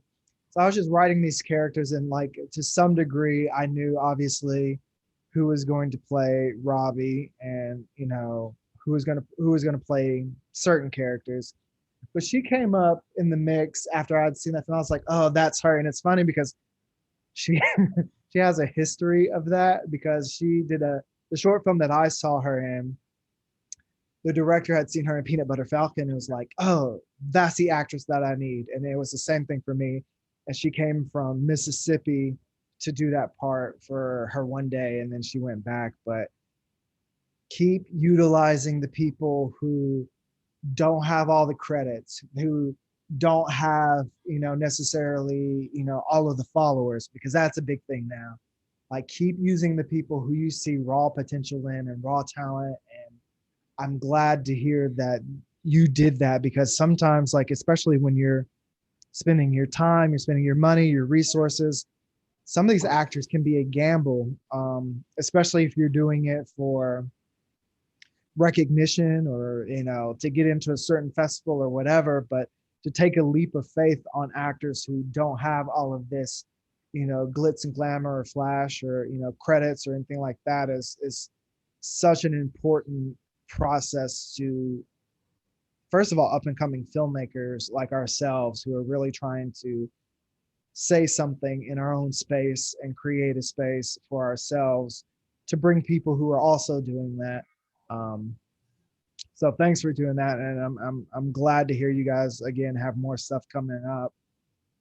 So I was just writing these characters, and like to some degree, I knew obviously who was going to play Robbie, and you know who was gonna play certain characters. But she came up in the mix after I'd seen that, and I was like, oh, that's her. And it's funny because she she has a history of that because she did the short film that I saw her in. The director had seen her in Peanut Butter Falcon and was like, oh, that's the actress that I need. And it was the same thing for me. And she came from Mississippi to do that part for her one day, and then she went back. But keep utilizing the people who don't have all the credits, who don't have, you know, necessarily, you know, all of the followers, because that's a big thing now. Like keep using the people who you see raw potential in and raw talent. And I'm glad to hear that you did that, because sometimes, like, especially when you're spending your time, you're spending your money, your resources, some of these actors can be a gamble, especially if you're doing it for recognition or, you know, to get into a certain festival or whatever. But to take a leap of faith on actors who don't have all of this, you know, glitz and glamour or flash or, you know, credits or anything like that is such an important process to, first of all, up and coming filmmakers like ourselves who are really trying to say something in our own space and create a space for ourselves to bring people who are also doing that. Um, so thanks for doing that, and I'm glad to hear you guys again have more stuff coming up.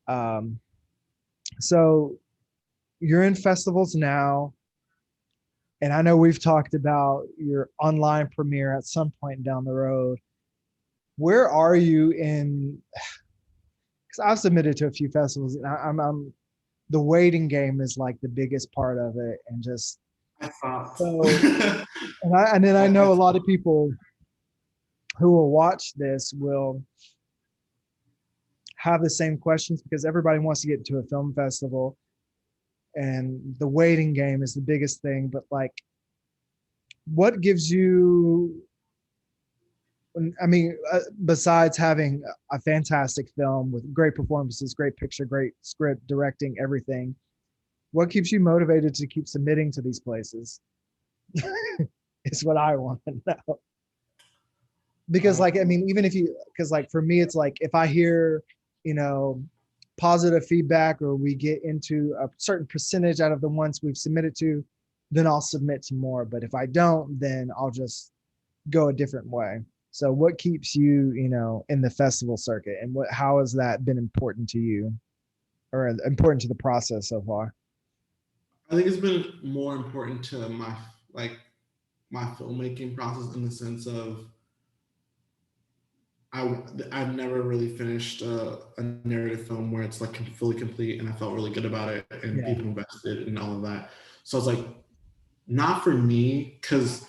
Um, so you're in festivals now, and I know we've talked about your online premiere at some point down the road. Where are you in? Because I've submitted to a few festivals, and I'm the waiting game is like the biggest part of it, and just I thought. so and then I know a lot of people who will watch this will have the same questions because everybody wants to get to a film festival, and the waiting game is the biggest thing. But like, what gives you, I mean, besides having a fantastic film with great performances, great picture, great script, directing, everything, what keeps you motivated to keep submitting to these places? Is what I want to know. Because like, I mean, even if you, because like for me, it's like if I hear, you know, positive feedback or we get into a certain percentage out of the ones we've submitted to, then I'll submit to more. But if I don't, then I'll just go a different way. So what keeps you, you know, in the festival circuit, and what, how has that been important to you or important to the process so far? I think it's been more important to my like my filmmaking process in the sense of I've never really finished a narrative film where it's like fully complete and I felt really good about it and Yeah. people invested and all of that. So it's like not for me because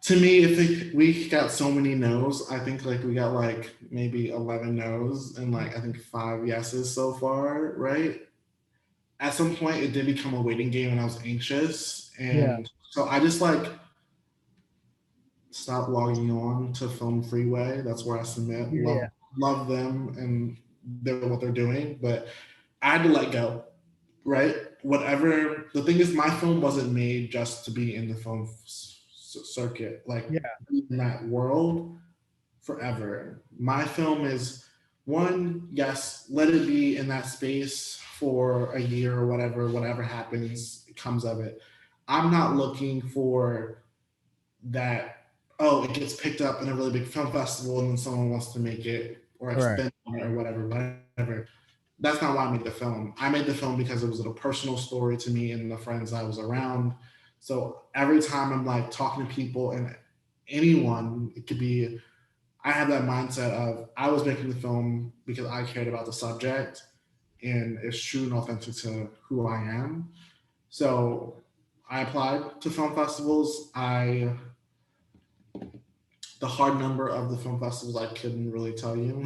to me, we got so many no's. I think like we got like maybe 11 no's and like I think 5 yeses so far, right? At some point, it did become a waiting game and I was anxious. Yeah. And so I just like stopped logging on to Film Freeway. That's where I submit. Yeah. Love them and what they're doing, but I had to let go, right? Whatever. The thing is, my film wasn't made just to be in the film circuit, like Yeah. in that world forever. My film is one, yes, let it be in that space for a year or whatever happens, comes of it. I'm not looking for that, oh, it gets picked up in a really big film festival and then someone wants to make it or All right. expend on it or whatever. That's not why I made the film. I made the film because it was a personal story to me and the friends I was around. So every time I'm like talking to people and anyone, it could be, I have that mindset of I was making the film because I cared about the subject and it's true and authentic to who I am. So I applied to film festivals. The hard number of the film festivals I couldn't really tell you.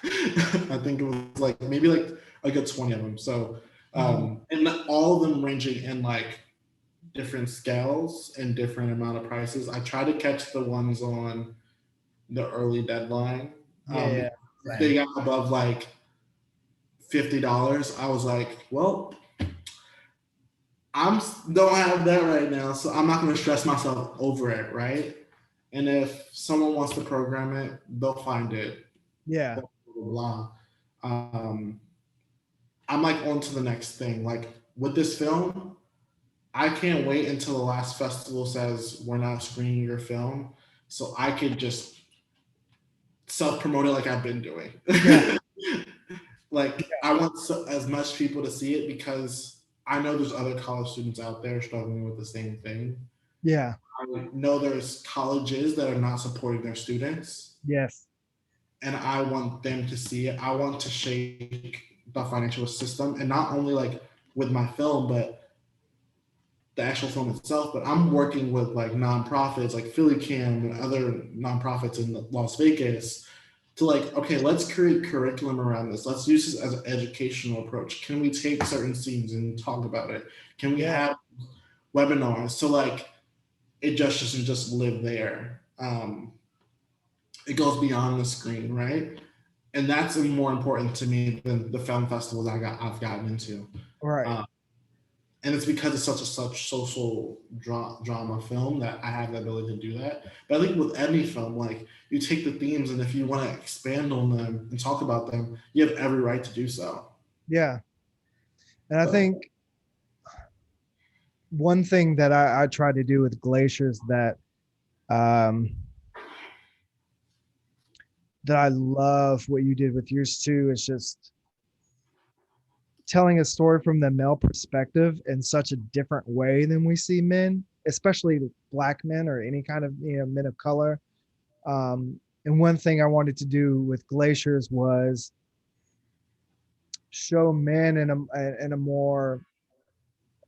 I think it was like maybe like a good 20 of them. So and all of them ranging in like different scales and different amount of prices. I try to catch the ones on the early deadline. Yeah. If they got above like $50, I was like, well, I'm don't have that right now, so I'm not going to stress myself over it, right? And if someone wants to program it, they'll find it. Yeah. Blah blah blah. Um, I'm like on to the next thing. Like with this film, I can't wait until the last festival says we're not screening your film, so I could just self promote it like I've been doing. Yeah. Like I want as much people to see it because I know there's other college students out there struggling with the same thing. Yeah. I know there's colleges that are not supporting their students, Yes. and I want them to see it. I want to shake the financial system, and not only like with my film, but the actual film itself. But I'm working with like nonprofits like Philly Cam and other nonprofits in Las Vegas to like, okay, let's create curriculum around this. Let's use this as an educational approach. Can we take certain scenes and talk about it? Can we have webinars? So like it just doesn't just live there. It goes beyond the screen, right? And that's more important to me than the film festivals I've gotten into. Right. And it's because it's such social drama film that I have the ability to do that. But I think with any film, like you take the themes and if you want to expand on them and talk about them, you have every right to do so. Yeah. And I So think one thing that I try to do with Glaciers um, that I love what you did with yours too is just telling a story from the male perspective in such a different way than we see men, especially black men or any kind of, you know, men of color. And one thing I wanted to do with Glaciers was show men in a more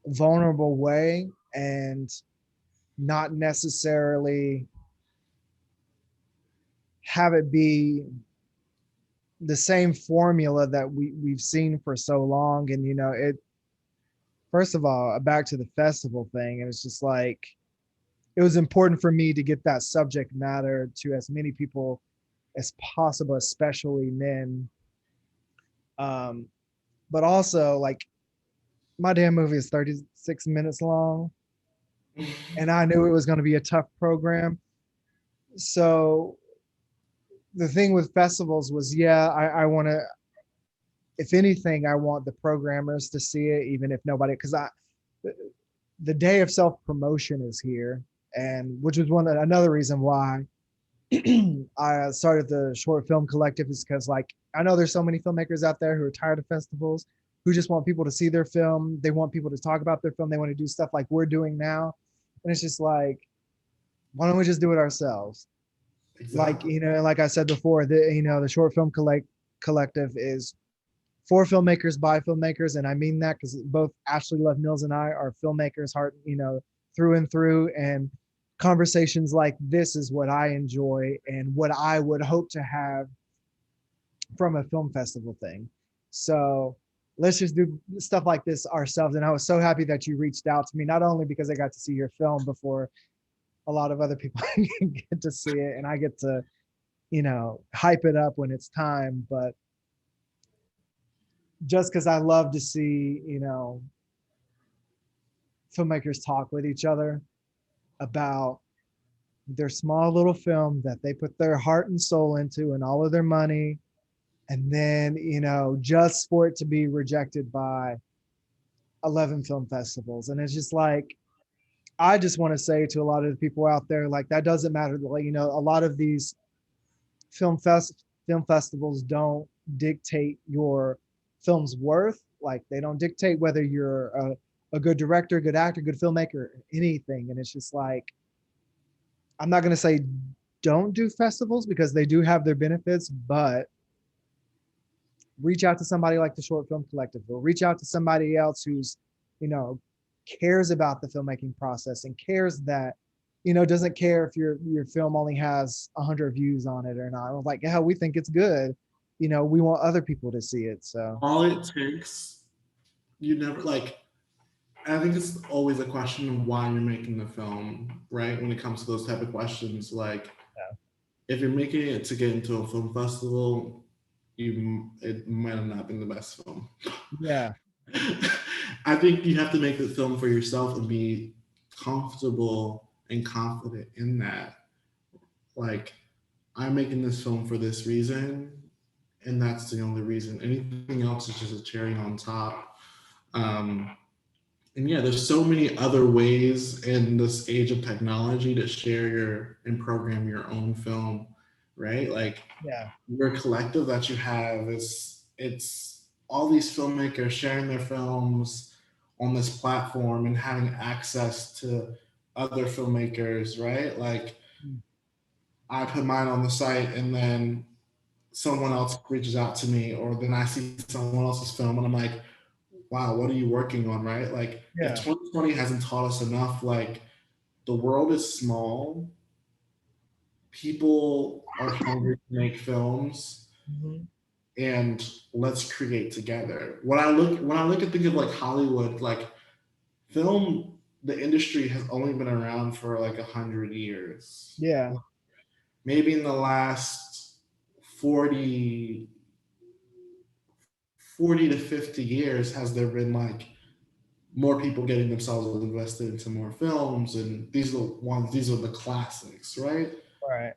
vulnerable way, and not necessarily, have it be the same formula that we've seen for so long. And you know, it first of all, back to the festival thing, it was just like it was important for me to get that subject matter to as many people as possible, especially men. Um, but also like my damn movie is 36 minutes long, and I knew it was going to be a tough program. So the thing with festivals was, yeah, I want to, if anything, I want the programmers to see it, even if nobody, because the day of self promotion is here, and which was another reason why I started the short film collective is because like I know there's so many filmmakers out there who are tired of festivals, who just want people to see their film. They want people to talk about their film. They want to do stuff like we're doing now, and it's just like, why don't we just do it ourselves? Like Exactly. you know, like I said before, the short film collective is for filmmakers by filmmakers, and I mean that because both Ashley Love Mills and I are filmmakers, heart through and through. And conversations like this is what I enjoy and what I would hope to have from a film festival thing. So let's just do stuff like this ourselves. And I was so happy that you reached out to me, not only because I got to see your film before a lot of other people get to see it, and I get to hype it up when it's time, but just because I love to see, filmmakers talk with each other about their small little film that they put their heart and soul into and all of their money. And then, just for it to be rejected by 11 film festivals. And it's just like, I just want to say to a lot of the people out there, like, that doesn't matter. Like, a lot of these film festivals don't dictate your film's worth. Like they don't dictate whether you're a good director, good actor, good filmmaker, anything. And it's just like, I'm not going to say don't do festivals because they do have their benefits, but reach out to somebody like the Short Film Collective, or reach out to somebody else who's, you know, cares about the filmmaking process and cares that, doesn't care if your film only has 100 views on it or not. Like, hell, we think it's good. We want other people to see it. So All it takes, you never like. I think it's always a question of why you're making the film, right? When it comes to those type of questions, like if you're making it to get into a film festival, it might have not been the best film. yeah, I think you have to make the film for yourself and be comfortable and confident in that. Like, I'm making this film for this reason, and that's the only reason. Anything else is just a cherry on top. Um, and yeah, there's so many other ways in this age of technology to share your and program your own film, right? Like yeah, your collective that you have is it's all these filmmakers sharing their films on this platform and having access to other filmmakers, right? Like I put mine on the site and then someone else reaches out to me, or then I see someone else's film and I'm like, wow, what are you working on, right? Like if yeah, 2020 hasn't taught us enough, like the world is small, people are hungry to make films, mhm, and let's create together. When I look at think of like Hollywood, like film, the industry has only been around for like 100 years. yeah, Maybe in the last 40, 40 to 50 years has there been like more people getting themselves invested into more films, and these are the classics, right? right,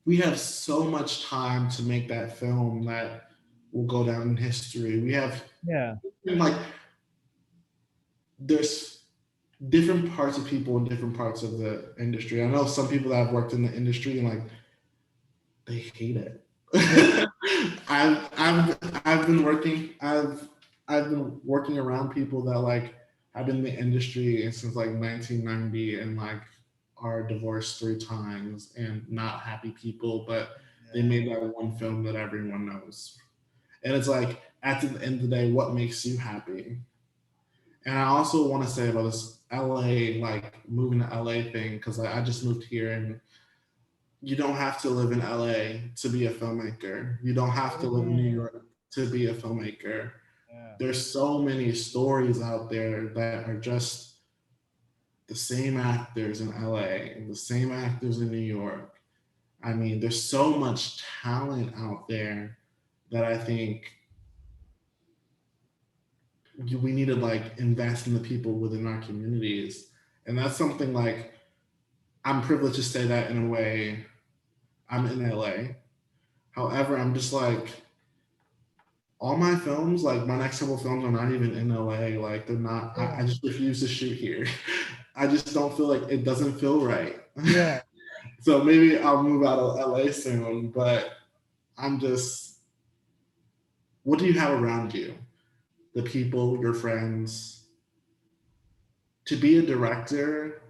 We have so much time to make that film that will go down in history. We have yeah, like there's different parts of people in different parts of the industry. I know some people that have worked in the industry and like they hate it. yeah, I've been working I've been working around people that like have been in the industry since like 1990 and like are divorced 3 times and not happy people, but they yeah, made that one film that everyone knows. And it's like at the end of the day, what makes you happy? And I also want to say about this LA, like moving to LA thing, because like, I just moved here and you don't have to live in LA to be a filmmaker. You don't have to live in New York to be a filmmaker. Yeah. There's so many stories out there that are just the same actors in LA and the same actors in New York. I mean, there's so much talent out there that I think we need to like invest in the people within our communities. And that's something like I'm privileged to say that in a way. I'm in LA. However, I'm just like all my films, like my next couple films are not even in LA. Like they're not, I just refuse to shoot here. I just don't feel like it doesn't feel right. Yeah. So maybe I'll move out of LA soon, but I'm just, what do you have around you? The people, your friends. To be a director,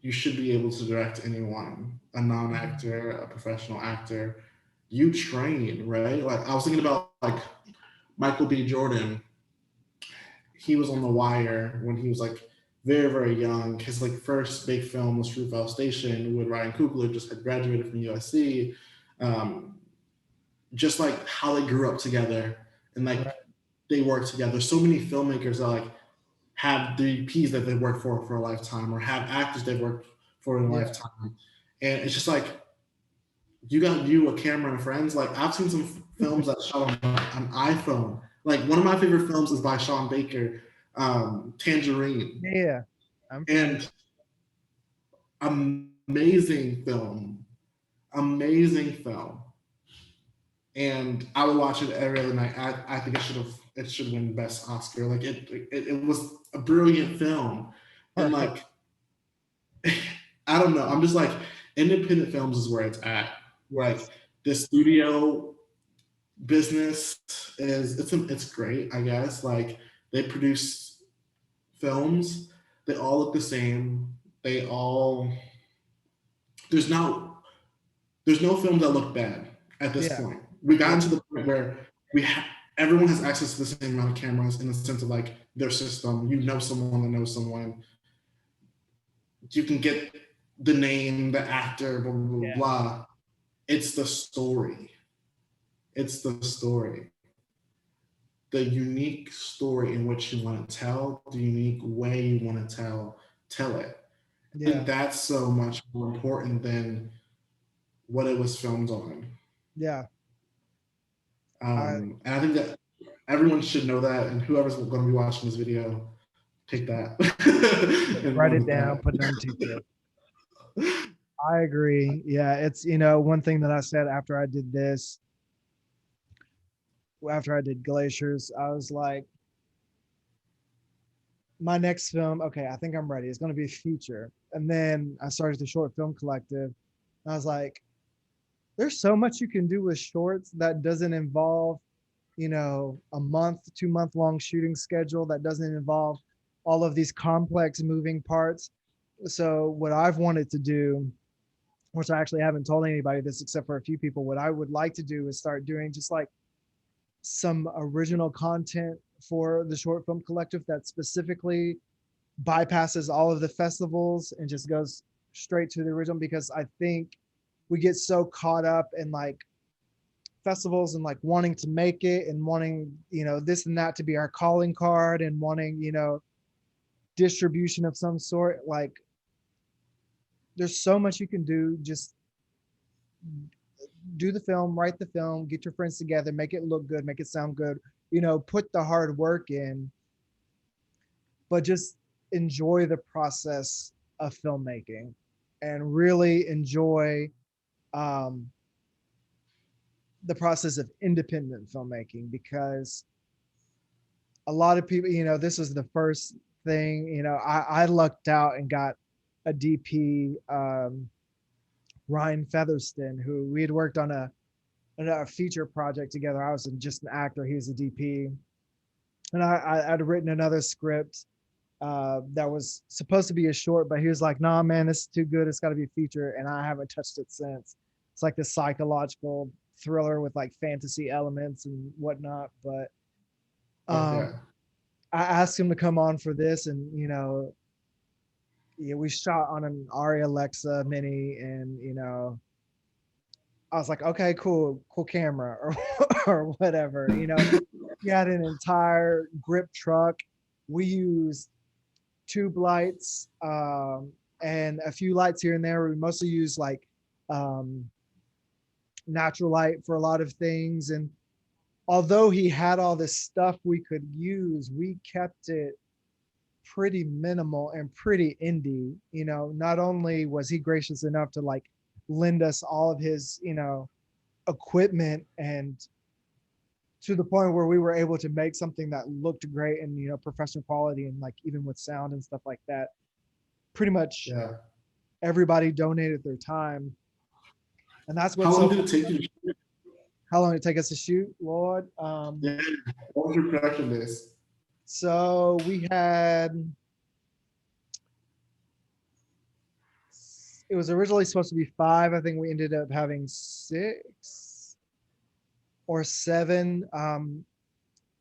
you should be able to direct anyone, a non-actor, a professional actor. You train, right? Like I was thinking about like Michael B. Jordan. He was on The Wire when he was like very, very young. His like first big film was Fruitvale Station with Ryan Coogler, just had graduated from USC. Um, just like how they grew up together and like Right. they work together. So many filmmakers that like have DPs that they work for a lifetime or have actors they work for in a Yeah. lifetime. And it's just like you got you, a camera, and friends. Like I've seen some films that shot on an iPhone. Like one of my favorite films is by Sean Baker, Tangerine, Yeah. I'm familiar. and amazing film, amazing film. And I would watch it every other night. I think it should win best Oscar. Like it was a brilliant film, and Right. like I don't know. I'm just like independent films is where it's at. Like Yes. the studio business is it's great, I guess. Like they produce films, they all look the same. They all there's no there's no films that look bad at this Yeah. point. We Yeah. got to the point where everyone has access to the same amount of cameras in the sense of like their system. You know someone that knows someone. You can get the name, the actor, blah blah blah. Yeah. blah. It's the story. It's the story. The unique story in which you want to tell, the unique way you want to tell it. And Yeah. that's so much more important than what it was filmed on. Yeah. I And I think that everyone should know that, and whoever's going to be watching this video, take that and write run it with down, that. put it on t-shirt. I agree. Yeah. It's, one thing that I said after I did Glaciers, I was like, my next film, okay, I think I'm ready. It's going to be a feature. And then I started the short film collective. I was like, there's so much you can do with shorts that doesn't involve, a month, 2 month long shooting schedule, that doesn't involve all of these complex moving parts. So what I've wanted to do, which I actually haven't told anybody this except for a few people, what I would like to do is start doing just like some original content for the short film collective that specifically bypasses all of the festivals and just goes straight to the original, because I think we get so caught up in like festivals and like wanting to make it and wanting, this and that to be our calling card and wanting, distribution of some sort. Like there's so much you can do. Just do the film, write the film, get your friends together, make it look good, make it sound good, put the hard work in, but just enjoy the process of filmmaking and really enjoy um, the process of independent filmmaking, because a lot of people, this was the first thing, I lucked out and got a DP, Ryan Featherston, who we had worked on a feature project together. I was just an actor, he was a DP. And I'd written another script that was supposed to be a short, but he was like, nah, man, this is too good. It's got to be a feature. And I haven't touched it since. It's like this psychological thriller with like fantasy elements and whatnot. But Okay. I asked him to come on for this, and yeah, we shot on an Ari Alexa Mini, and I was like, okay, cool camera, or or whatever. We had an entire grip truck. We used tube lights, and a few lights here and there. We mostly use like um, natural light for a lot of things. And although he had all this stuff we could use, we kept it pretty minimal and pretty indie. Not only was he gracious enough to like lend us all of his, equipment, and to the point where we were able to make something that looked great and professional quality, and like even with sound and stuff like that. Pretty much Yeah. everybody donated their time, and that's How what's long so. did it take you to shoot? How long did it take us to shoot, Lord? Yeah. What was your production days? So we had. It was originally supposed to be 5. I think we ended up having 6 or 7,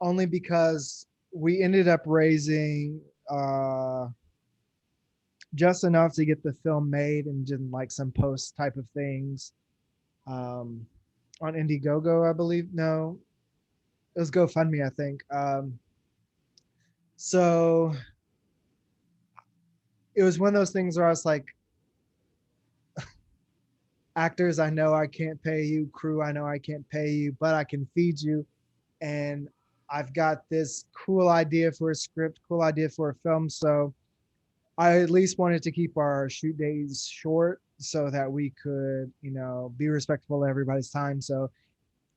only because we ended up raising just enough to get the film made and did like some post type of things, um, on Indiegogo, I believe. No, it was GoFundMe, I think. So it was one of those things where I was like, actors, I know I can't pay you. Crew, I know I can't pay you, but I can feed you. And I've got this cool idea for a script, cool idea for a film. So I at least wanted to keep our shoot days short so that we could, be respectful of everybody's time. So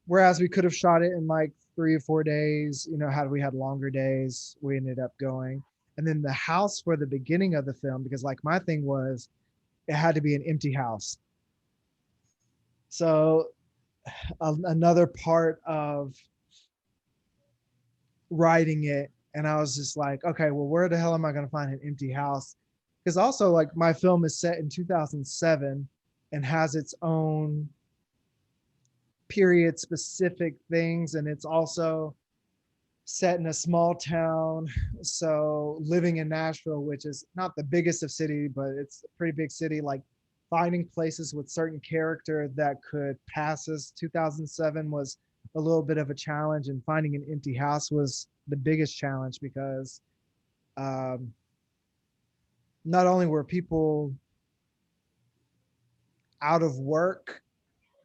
whereas we could have shot it in like 3 or 4 days, had we had longer days, we ended up going. And then the house for the beginning of the film, because like my thing was it had to be an empty house. So another part of writing it, and I was just like, okay, well, where the hell am I going to find an empty house? Because also, like, my film is set in 2007 and has its own period specific things, and it's also set in a small town. So living in Nashville, which is not the biggest of city, but it's a pretty big city, like finding places with certain character that could pass as 2007 was a little bit of a challenge, and finding an empty house was the biggest challenge because um, not only were people out of work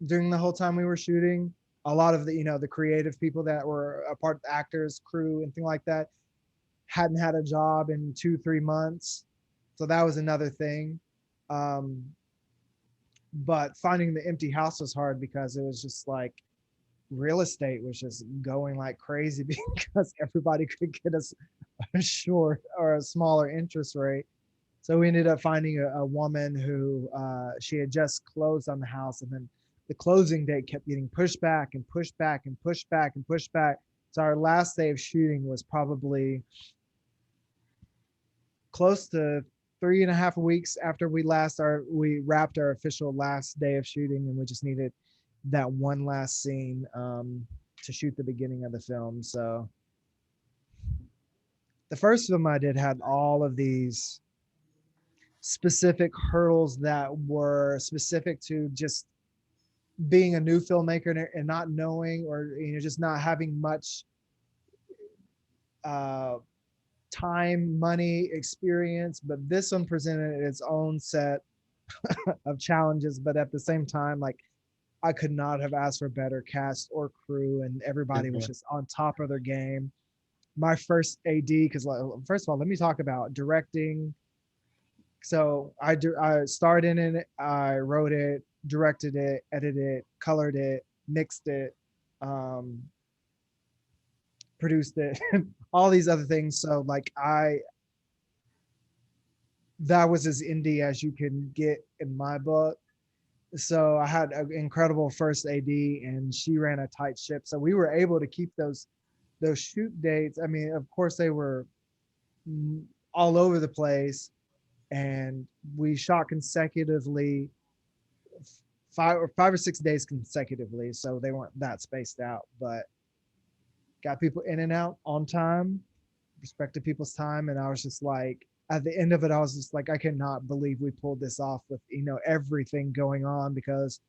during the whole time we were shooting, a lot of the the creative people that were a part of the actors crew and things like that hadn't had a job in 2 3 months, so that was another thing. um, but finding the empty house was hard because it was just like real estate was just going like crazy because everybody could get us a short or a smaller interest rate. So we ended up finding a woman who she had just closed on the house, and then the closing date kept getting pushed back and pushed back and pushed back and pushed back. So our last day of shooting was probably close to 3.5 weeks after we wrapped our official last day of shooting, and we just needed that one last scene to shoot the beginning of the film. So the first film I did had all of these specific hurdles that were specific to just being a new filmmaker and not knowing, or just not having much uh, time, money, experience. But this one presented its own set of challenges, but at the same time, like, I could not have asked for better cast or crew, and everybody was Yeah. just on top of their game. My first AD, because first of all, let me talk about directing. So I started in it, I wrote it, directed it, edited it, colored it, mixed it, um, produced it, all these other things. So like that was as indie as you can get in my book. So I had an incredible first AD, and she ran a tight ship. So we were able to keep those shoot dates. I mean, of course they were all over the place, and we shot consecutively 5 or 6 days consecutively. So they weren't that spaced out, but got people in and out on time, respected people's time. And I was just like, at the end of it, I was just like, I cannot believe we pulled this off with, everything going on, because,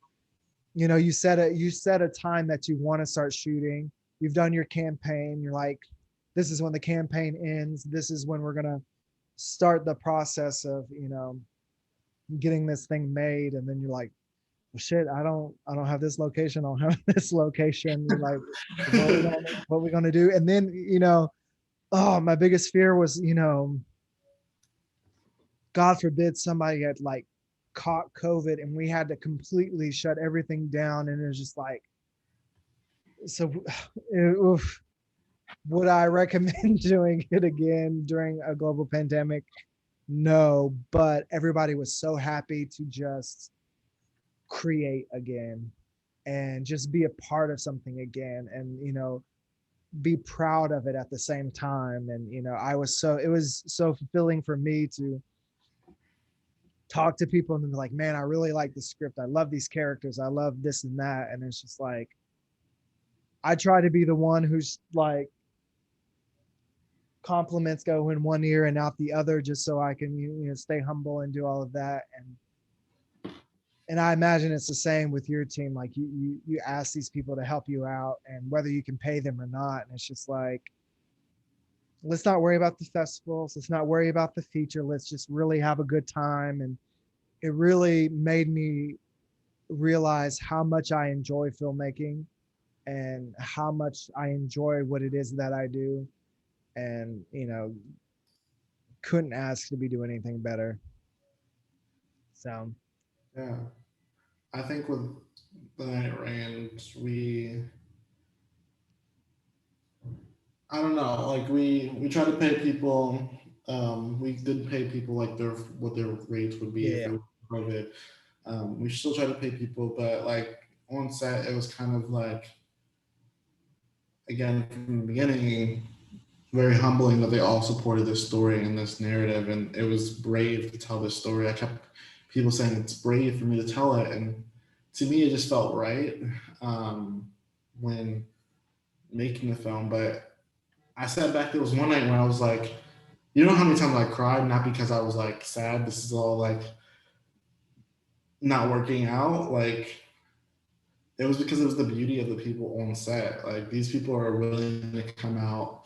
you set a time that you want to start shooting. You've done your campaign. You're like, this is when the campaign ends. This is when we're going to start the process of, getting this thing made. And then you're like, well, shit, I don't have this location. I don't have this location. You're like, what are we gonna do? And then, oh, my biggest fear was, God forbid somebody had like caught COVID and we had to completely shut everything down. And it was just like, so oof, would I recommend doing it again during a global pandemic? No, but everybody was so happy to just create again and just be a part of something again, and be proud of it at the same time. And it was so fulfilling for me to talk to people and be like, man, I really like the script, I love these characters, I love this and that. And it's just like, I try to be the one who's like, compliments go in one ear and out the other, just so I can stay humble and do all of that. And I imagine it's the same with your team. Like, you ask these people to help you out, and whether you can pay them or not. And it's just like, let's not worry about the festivals. Let's not worry about the feature. Let's just really have a good time. And it really made me realize how much I enjoy filmmaking and how much I enjoy what it is that I do. And, couldn't ask to be doing anything better. So, Yeah. I think with the night rand, I don't know, like we try to pay people. We did pay people like their what their rates would be if yeah. it was COVID. We still try to pay people, but like on set, it was kind of like, again from the beginning, very humbling that they all supported this story and this narrative, and it was brave to tell this story. I kept people saying it's brave for me to tell it, and to me, it just felt right when making the film. But I sat back. There was one night when I was like, you know how many times I cried, not because I was like sad. This is all like not working out. Like it was because it was the beauty of the people on set. Like these people are willing to come out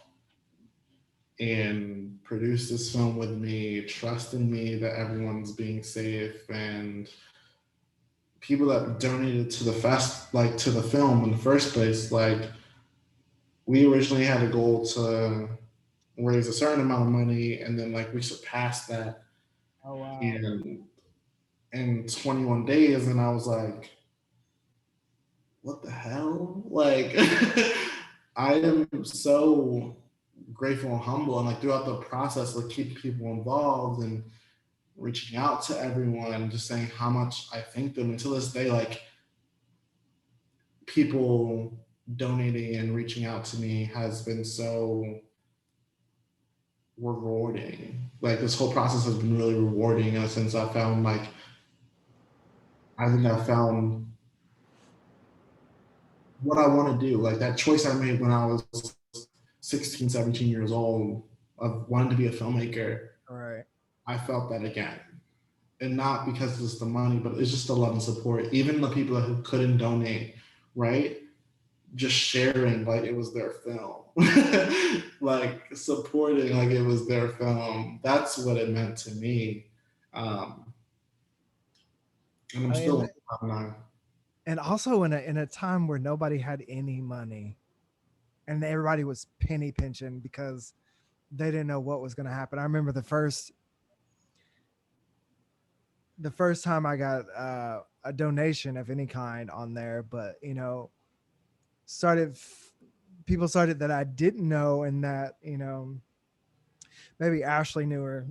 and produce this film with me, trust in me that everyone's being safe, and people that donated to the fest, like to the film in the first place. Like we originally had a goal to raise a certain amount of money, and then like we surpassed that Oh, wow. in 21 days, and I was like, what the hell? Like I am so grateful and humble, and like throughout the process, like keeping people involved and reaching out to everyone, just saying how much I thank them. And to this day, like people donating and reaching out to me has been so rewarding. Like this whole process has been really rewarding in a sense. I found like I think I found what I want to do. Like that choice I made when I was 16, 17 years old of wanting to be a filmmaker, All right. I felt that again. And not because it's the money, but it's just the love and support. Even the people who couldn't donate, right? Just sharing like it was their film. Like supporting like it was their film. That's what it meant to me. Um, and I'm I mean, still not. and also in a time where nobody had any money and everybody was penny pinching because they didn't know what was going to happen. I remember the first time I got a donation of any kind on there, but started people started that I didn't know, and that maybe Ashley knew, or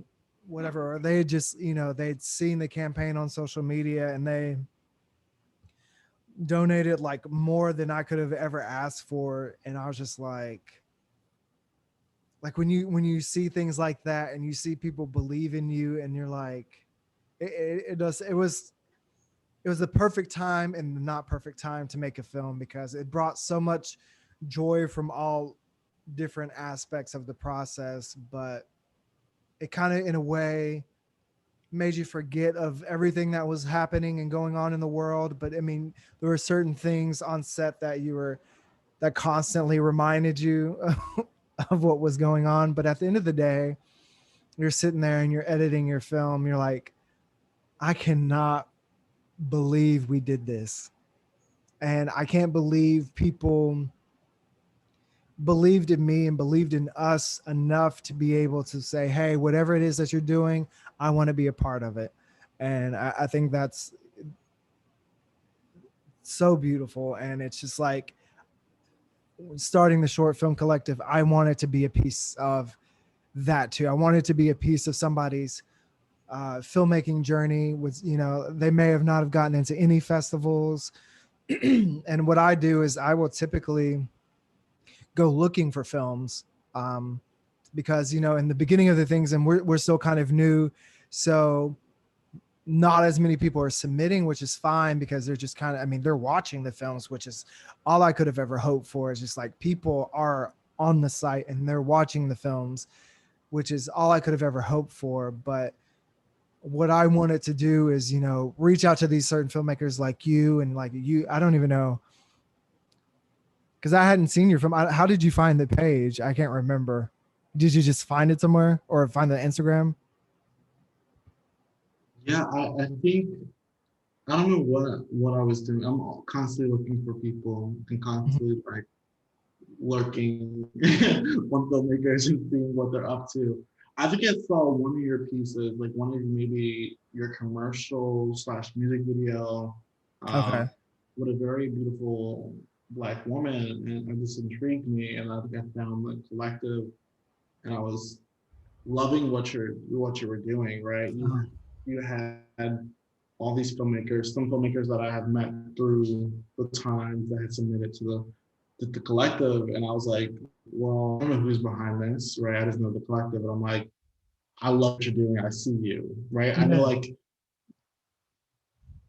whatever, or they had just they'd seen the campaign on social media, and they donated like more than I could have ever asked for. And I was just like when you see things like that and you see people believe in you, and you're like, it was the perfect time and the not perfect time to make a film, because it brought so much joy from all different aspects of the process. But it kind of in a way made you forget of everything that was happening and going on in the world. But I mean, there were certain things on set that you were that constantly reminded you of what was going on. But at the end of the day, you're sitting there and you're editing your film. You're like, I cannot believe we did this. And I can't believe people believed in me and believed in us enough to be able to say, hey, whatever it is that you're doing, I want to be a part of it. And I think that's so beautiful. And it's just like starting the short film collective, I wanted to be a piece of that too. I wanted to be a piece of somebody's filmmaking journey. Was, you know, they may have not have gotten into any festivals. And what I do is I will typically go looking for films, um, because, you know, in the beginning of the things, and we're still kind of new, so not as many people are submitting, which is fine because they're just kind of, I mean, they're watching the films, which is all I could have ever hoped for. Is just like people are on the site and they're watching the films, which is all I could have ever hoped for. But what I wanted to do is, you know, reach out to these certain filmmakers like you and like you. I don't even know, because I hadn't seen your film. How did you find the page? I can't remember. Did you just find it somewhere or find the Instagram? Yeah, I think I don't know what I was doing. I'm constantly looking for people and Mhm. constantly like lurking on filmmakers and seeing what they're up to. I think I saw one of your pieces, like one of maybe your commercial slash music video, Okay. um, with a very beautiful black woman, and it just intrigued me. And I think I found the collective, and I was loving what you were doing. Right, Uh-huh. you had all these filmmakers, some filmmakers that I had met through the times that had submitted to the collective, and I was like, well, I don't know who's behind this, right? I just know the collective, and I'm like, I love what you're doing. I see you, right? I know Yeah. like it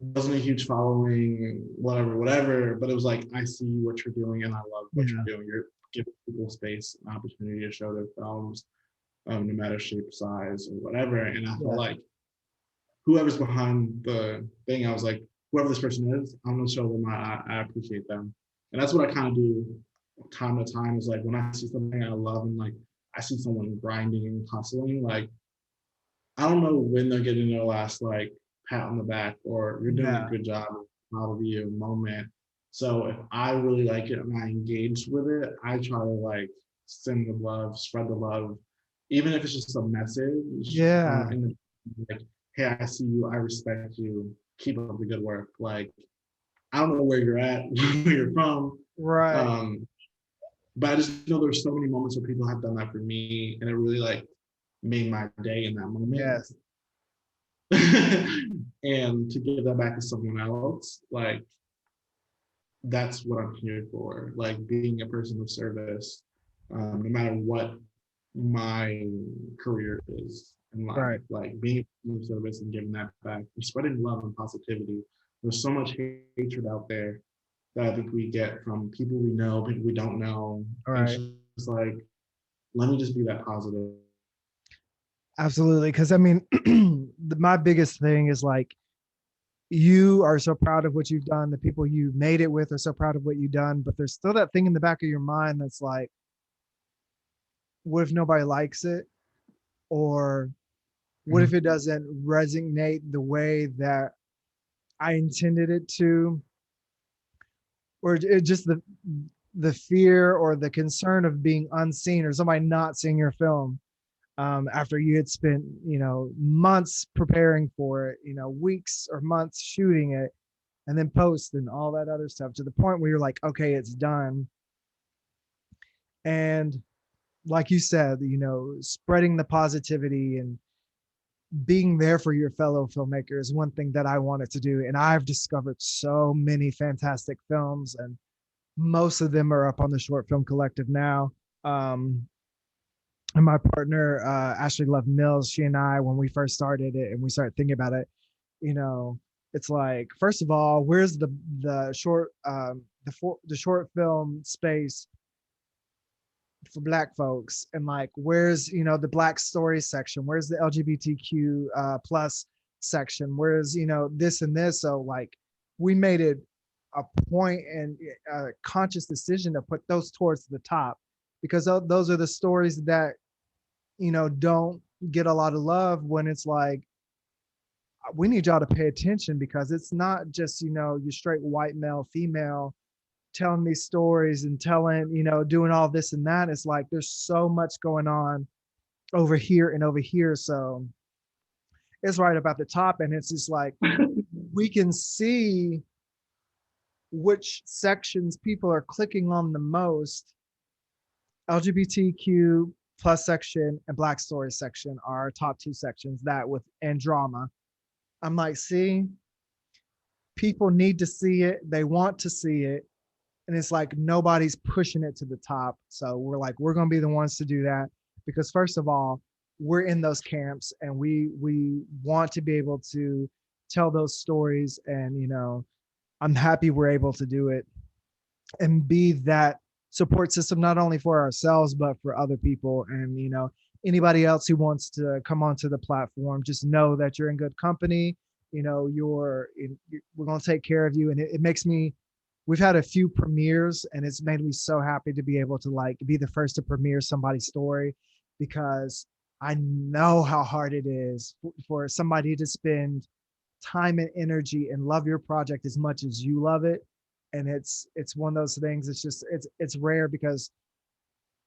wasn't a huge following, whatever, but it was like I see what you're doing, and I love what Yeah. you're doing. You're giving people space, an opportunity to show their films, no matter shape, size, or whatever. And I felt Yeah. like whoever's behind the thing, I was like, whoever this person is, I'm gonna show them I appreciate them. And that's what I kind of do time to time is like when I see something I love and like I see someone grinding and hustling, like I don't know when they're getting their last like pat on the back or you're doing a Yeah. good job, proud of you moment. So if I really like it and I engage with it, I try to like send the love, spread the love, even if it's just a message Yeah. in the like, hey, I see you, I respect you, keep up the good work. Like I don't know where you're at, where you're from, Right. um, but I just know there's so many moments where people have done that for me, and it really like made my day in that moment. Yes. And to give that back to someone else, like that's what I'm here for. Like being a person of service, no matter what my career is in life, Right. like being of service and giving that back and spreading love and positivity. There's so much hatred out there that I think we get from people we know, people we don't know. And it's Right. just like, let me just be that positive. Absolutely. Because I mean, my biggest thing is like you are so proud of what you've done. The people you made it with are so proud of what you've done. But there's still that thing in the back of your mind that's like, what if nobody likes it? Or what if Mhm. it doesn't resonate the way that I intended it to? Or just the fear or the concern of being unseen or somebody not seeing your film, after you had spent, you know, months preparing for it, you know, weeks or months shooting it, and then post and all that other stuff to the point where you're like, okay, it's done. And like you said, you know, spreading the positivity and being there for your fellow filmmakers is one thing that I wanted to do. And I've discovered so many fantastic films, and most of them are up on the Short Film Collective now. Um, and my partner, Ashley Love Mills, she and I, when we first started it and we started thinking about it, you know, it's like, first of all, where's the short the short film space for Black folks, and like, where's, the Black story section, where's the LGBTQ plus section, where's, this and this. So like, we made it a point and a conscious decision to put those towards the top, because those are the stories that, don't get a lot of love, when it's like, we need y'all to pay attention, because it's not just, your straight white male, female telling these stories and telling, doing all this and that. It's like, there's so much going on over here and over here. So it's right about the top. And it's just like, we can see which sections people are clicking on the most. LGBTQ plus section and Black story section are our top two sections, that with and drama. I'm like, see, people need to see it. They want to see it. And it's like, nobody's pushing it to the top. So we're like, we're going to be the ones to do that, because first of all, we're in those camps, and we want to be able to tell those stories. And, I'm happy we're able to do it and be that support system, not only for ourselves, but for other people. And, anybody else who wants to come onto the platform, just know that you're in good company. We're going to take care of you. And it makes me, we've had a few premieres, and it's made me so happy to be able to like be the first to premiere somebody's story, because I know how hard it is for somebody to spend time and energy and love your project as much as you love it. And it's one of those things. It's just, it's rare, because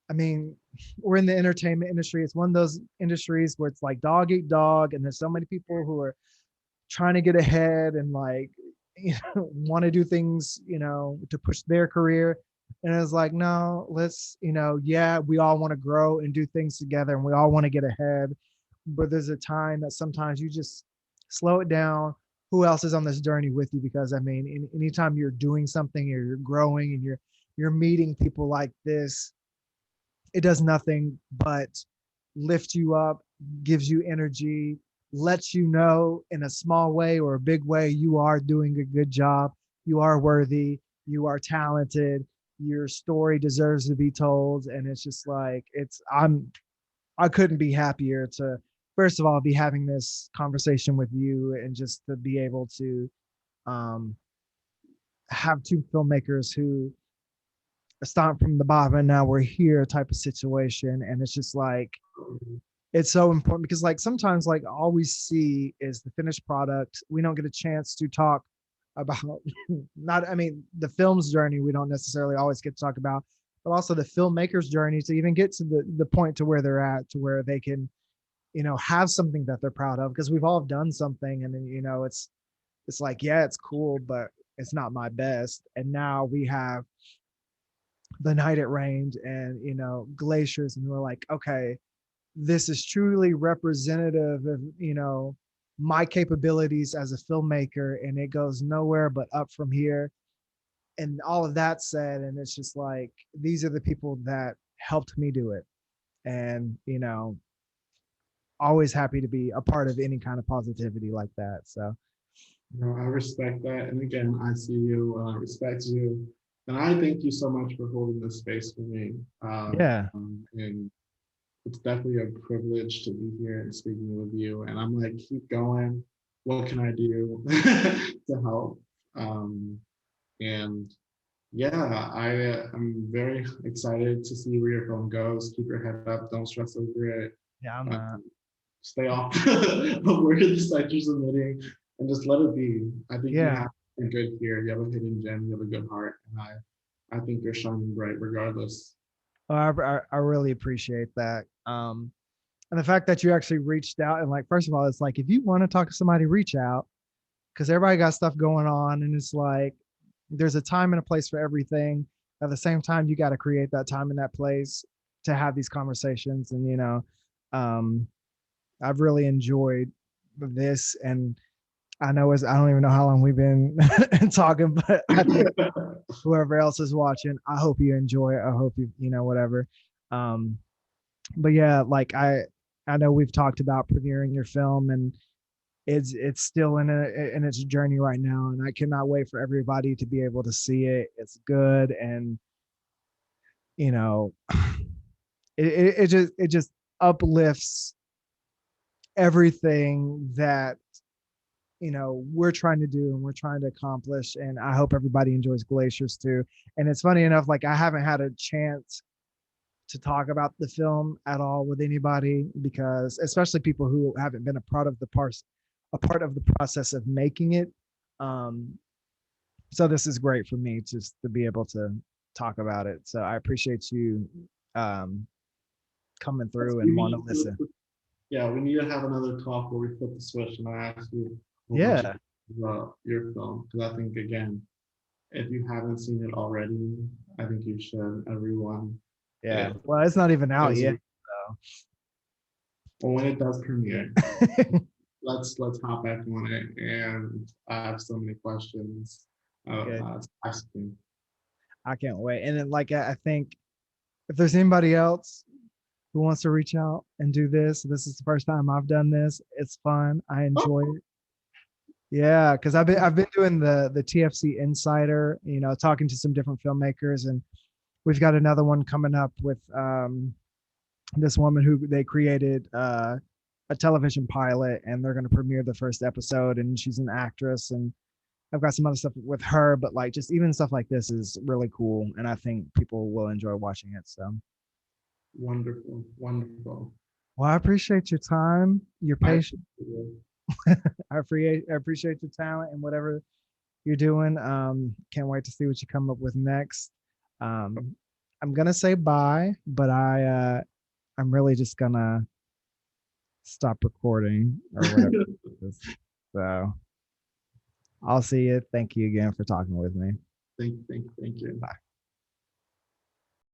I mean, we're in the entertainment industry. It's one of those industries where it's like dog eat dog, and there's so many people who are trying to get ahead and like, want to do things, to push their career. And it's like, no, let's, yeah, we all want to grow and do things together, and we all want to get ahead. But there's a time that sometimes you just slow it down. Who else is on this journey with you? Because I mean, anytime you're doing something, or you're growing, and you're meeting people like this, it does nothing but lift you up, gives you energy, lets you know in a small way or a big way, you are doing a good job. You are worthy. You are talented. Your story deserves to be told. And it's just like, I couldn't be happier to, first of all, be having this conversation with you, and just to be able to um, have two filmmakers who start from the bottom and now we're here type of situation. And it's just like, it's so important, because like sometimes like all we see is the finished product. We don't get a chance to talk about not, I mean, the film's journey, we don't necessarily always get to talk about, but also the filmmaker's journey to even get to the point to where they're at, to where they can, have something that they're proud of. Because we've all done something, and then, it's like, yeah, it's cool, but it's not my best. And now we have the night it rained, and, glaciers, and we're like, okay, this is truly representative of, my capabilities as a filmmaker, and it goes nowhere but up from here. And all of that said, and it's just like, these are the people that helped me do it. And, always happy to be a part of any kind of positivity like that. So I respect that. And again, I see you, respect you. And I thank you so much for holding this space for me. yeah, And it's definitely a privilege to be here and speaking with you. And I'm like, keep going. What can I do to help? And yeah, I'm very excited to see where your film goes. Keep your head up. Don't stress over it. yeah, I'm Stay off of where the sites you're submitting, and just let it be. I think you yeah. have a good here. You have a hidden gem. You have a good heart, and I think you're shining bright regardless. Oh, I really appreciate that. And the fact that you actually reached out, and like, first of all, it's like, if you want to talk to somebody, reach out, because everybody got stuff going on, and it's like, there's a time and a place for everything. At the same time, you got to create that time and that place to have these conversations. And, um, I've really enjoyed this. And I know I don't even know how long we've been talking, but I think whoever else is watching, I hope you enjoy it. I hope you, whatever. Um, but yeah, like I know we've talked about premiering your film, and it's still in its journey right now, and I cannot wait for everybody to be able to see it. It's good, and you know, it just uplifts everything that we're trying to do and we're trying to accomplish. And I hope everybody enjoys Glaciers too. And it's funny enough, like I haven't had a chance to talk about the film at all with anybody, because especially people who haven't been a part of the process of making it. Um, so this is great for me just to be able to talk about it. So I appreciate you um, coming through We and want to need listen. yeah, we need to have another talk where we flip the switch and I ask you a whole bunch of Yeah, questions about your film, because I think again, if you haven't seen it already, I think you should. Everyone, yeah. it, Well, it's not even it out was yet. well, when it does premiere, So. let's hop back on it, and I have so many questions Good. asking. I can't wait. And then, like, I think if there's anybody else who wants to reach out and do this is the first time I've done this. It's fun. I Oh, enjoy it. Yeah, because I've been doing the TFC Insider, talking to some different filmmakers, and we've got another one coming up with this woman who they created a television pilot, and they're going to premiere the first episode, and she's an actress, and I've got some other stuff with her, but like just even stuff like this is really cool, and I think people will enjoy watching it. So, wonderful, wonderful. well, I appreciate your time, your I patience. I appreciate your talent and whatever you're doing. Can't wait to see what you come up with next. Um, I'm gonna say bye, but I'm really just gonna stop recording or whatever. So I'll see you. Thank you again for talking with me. Thank you. Bye.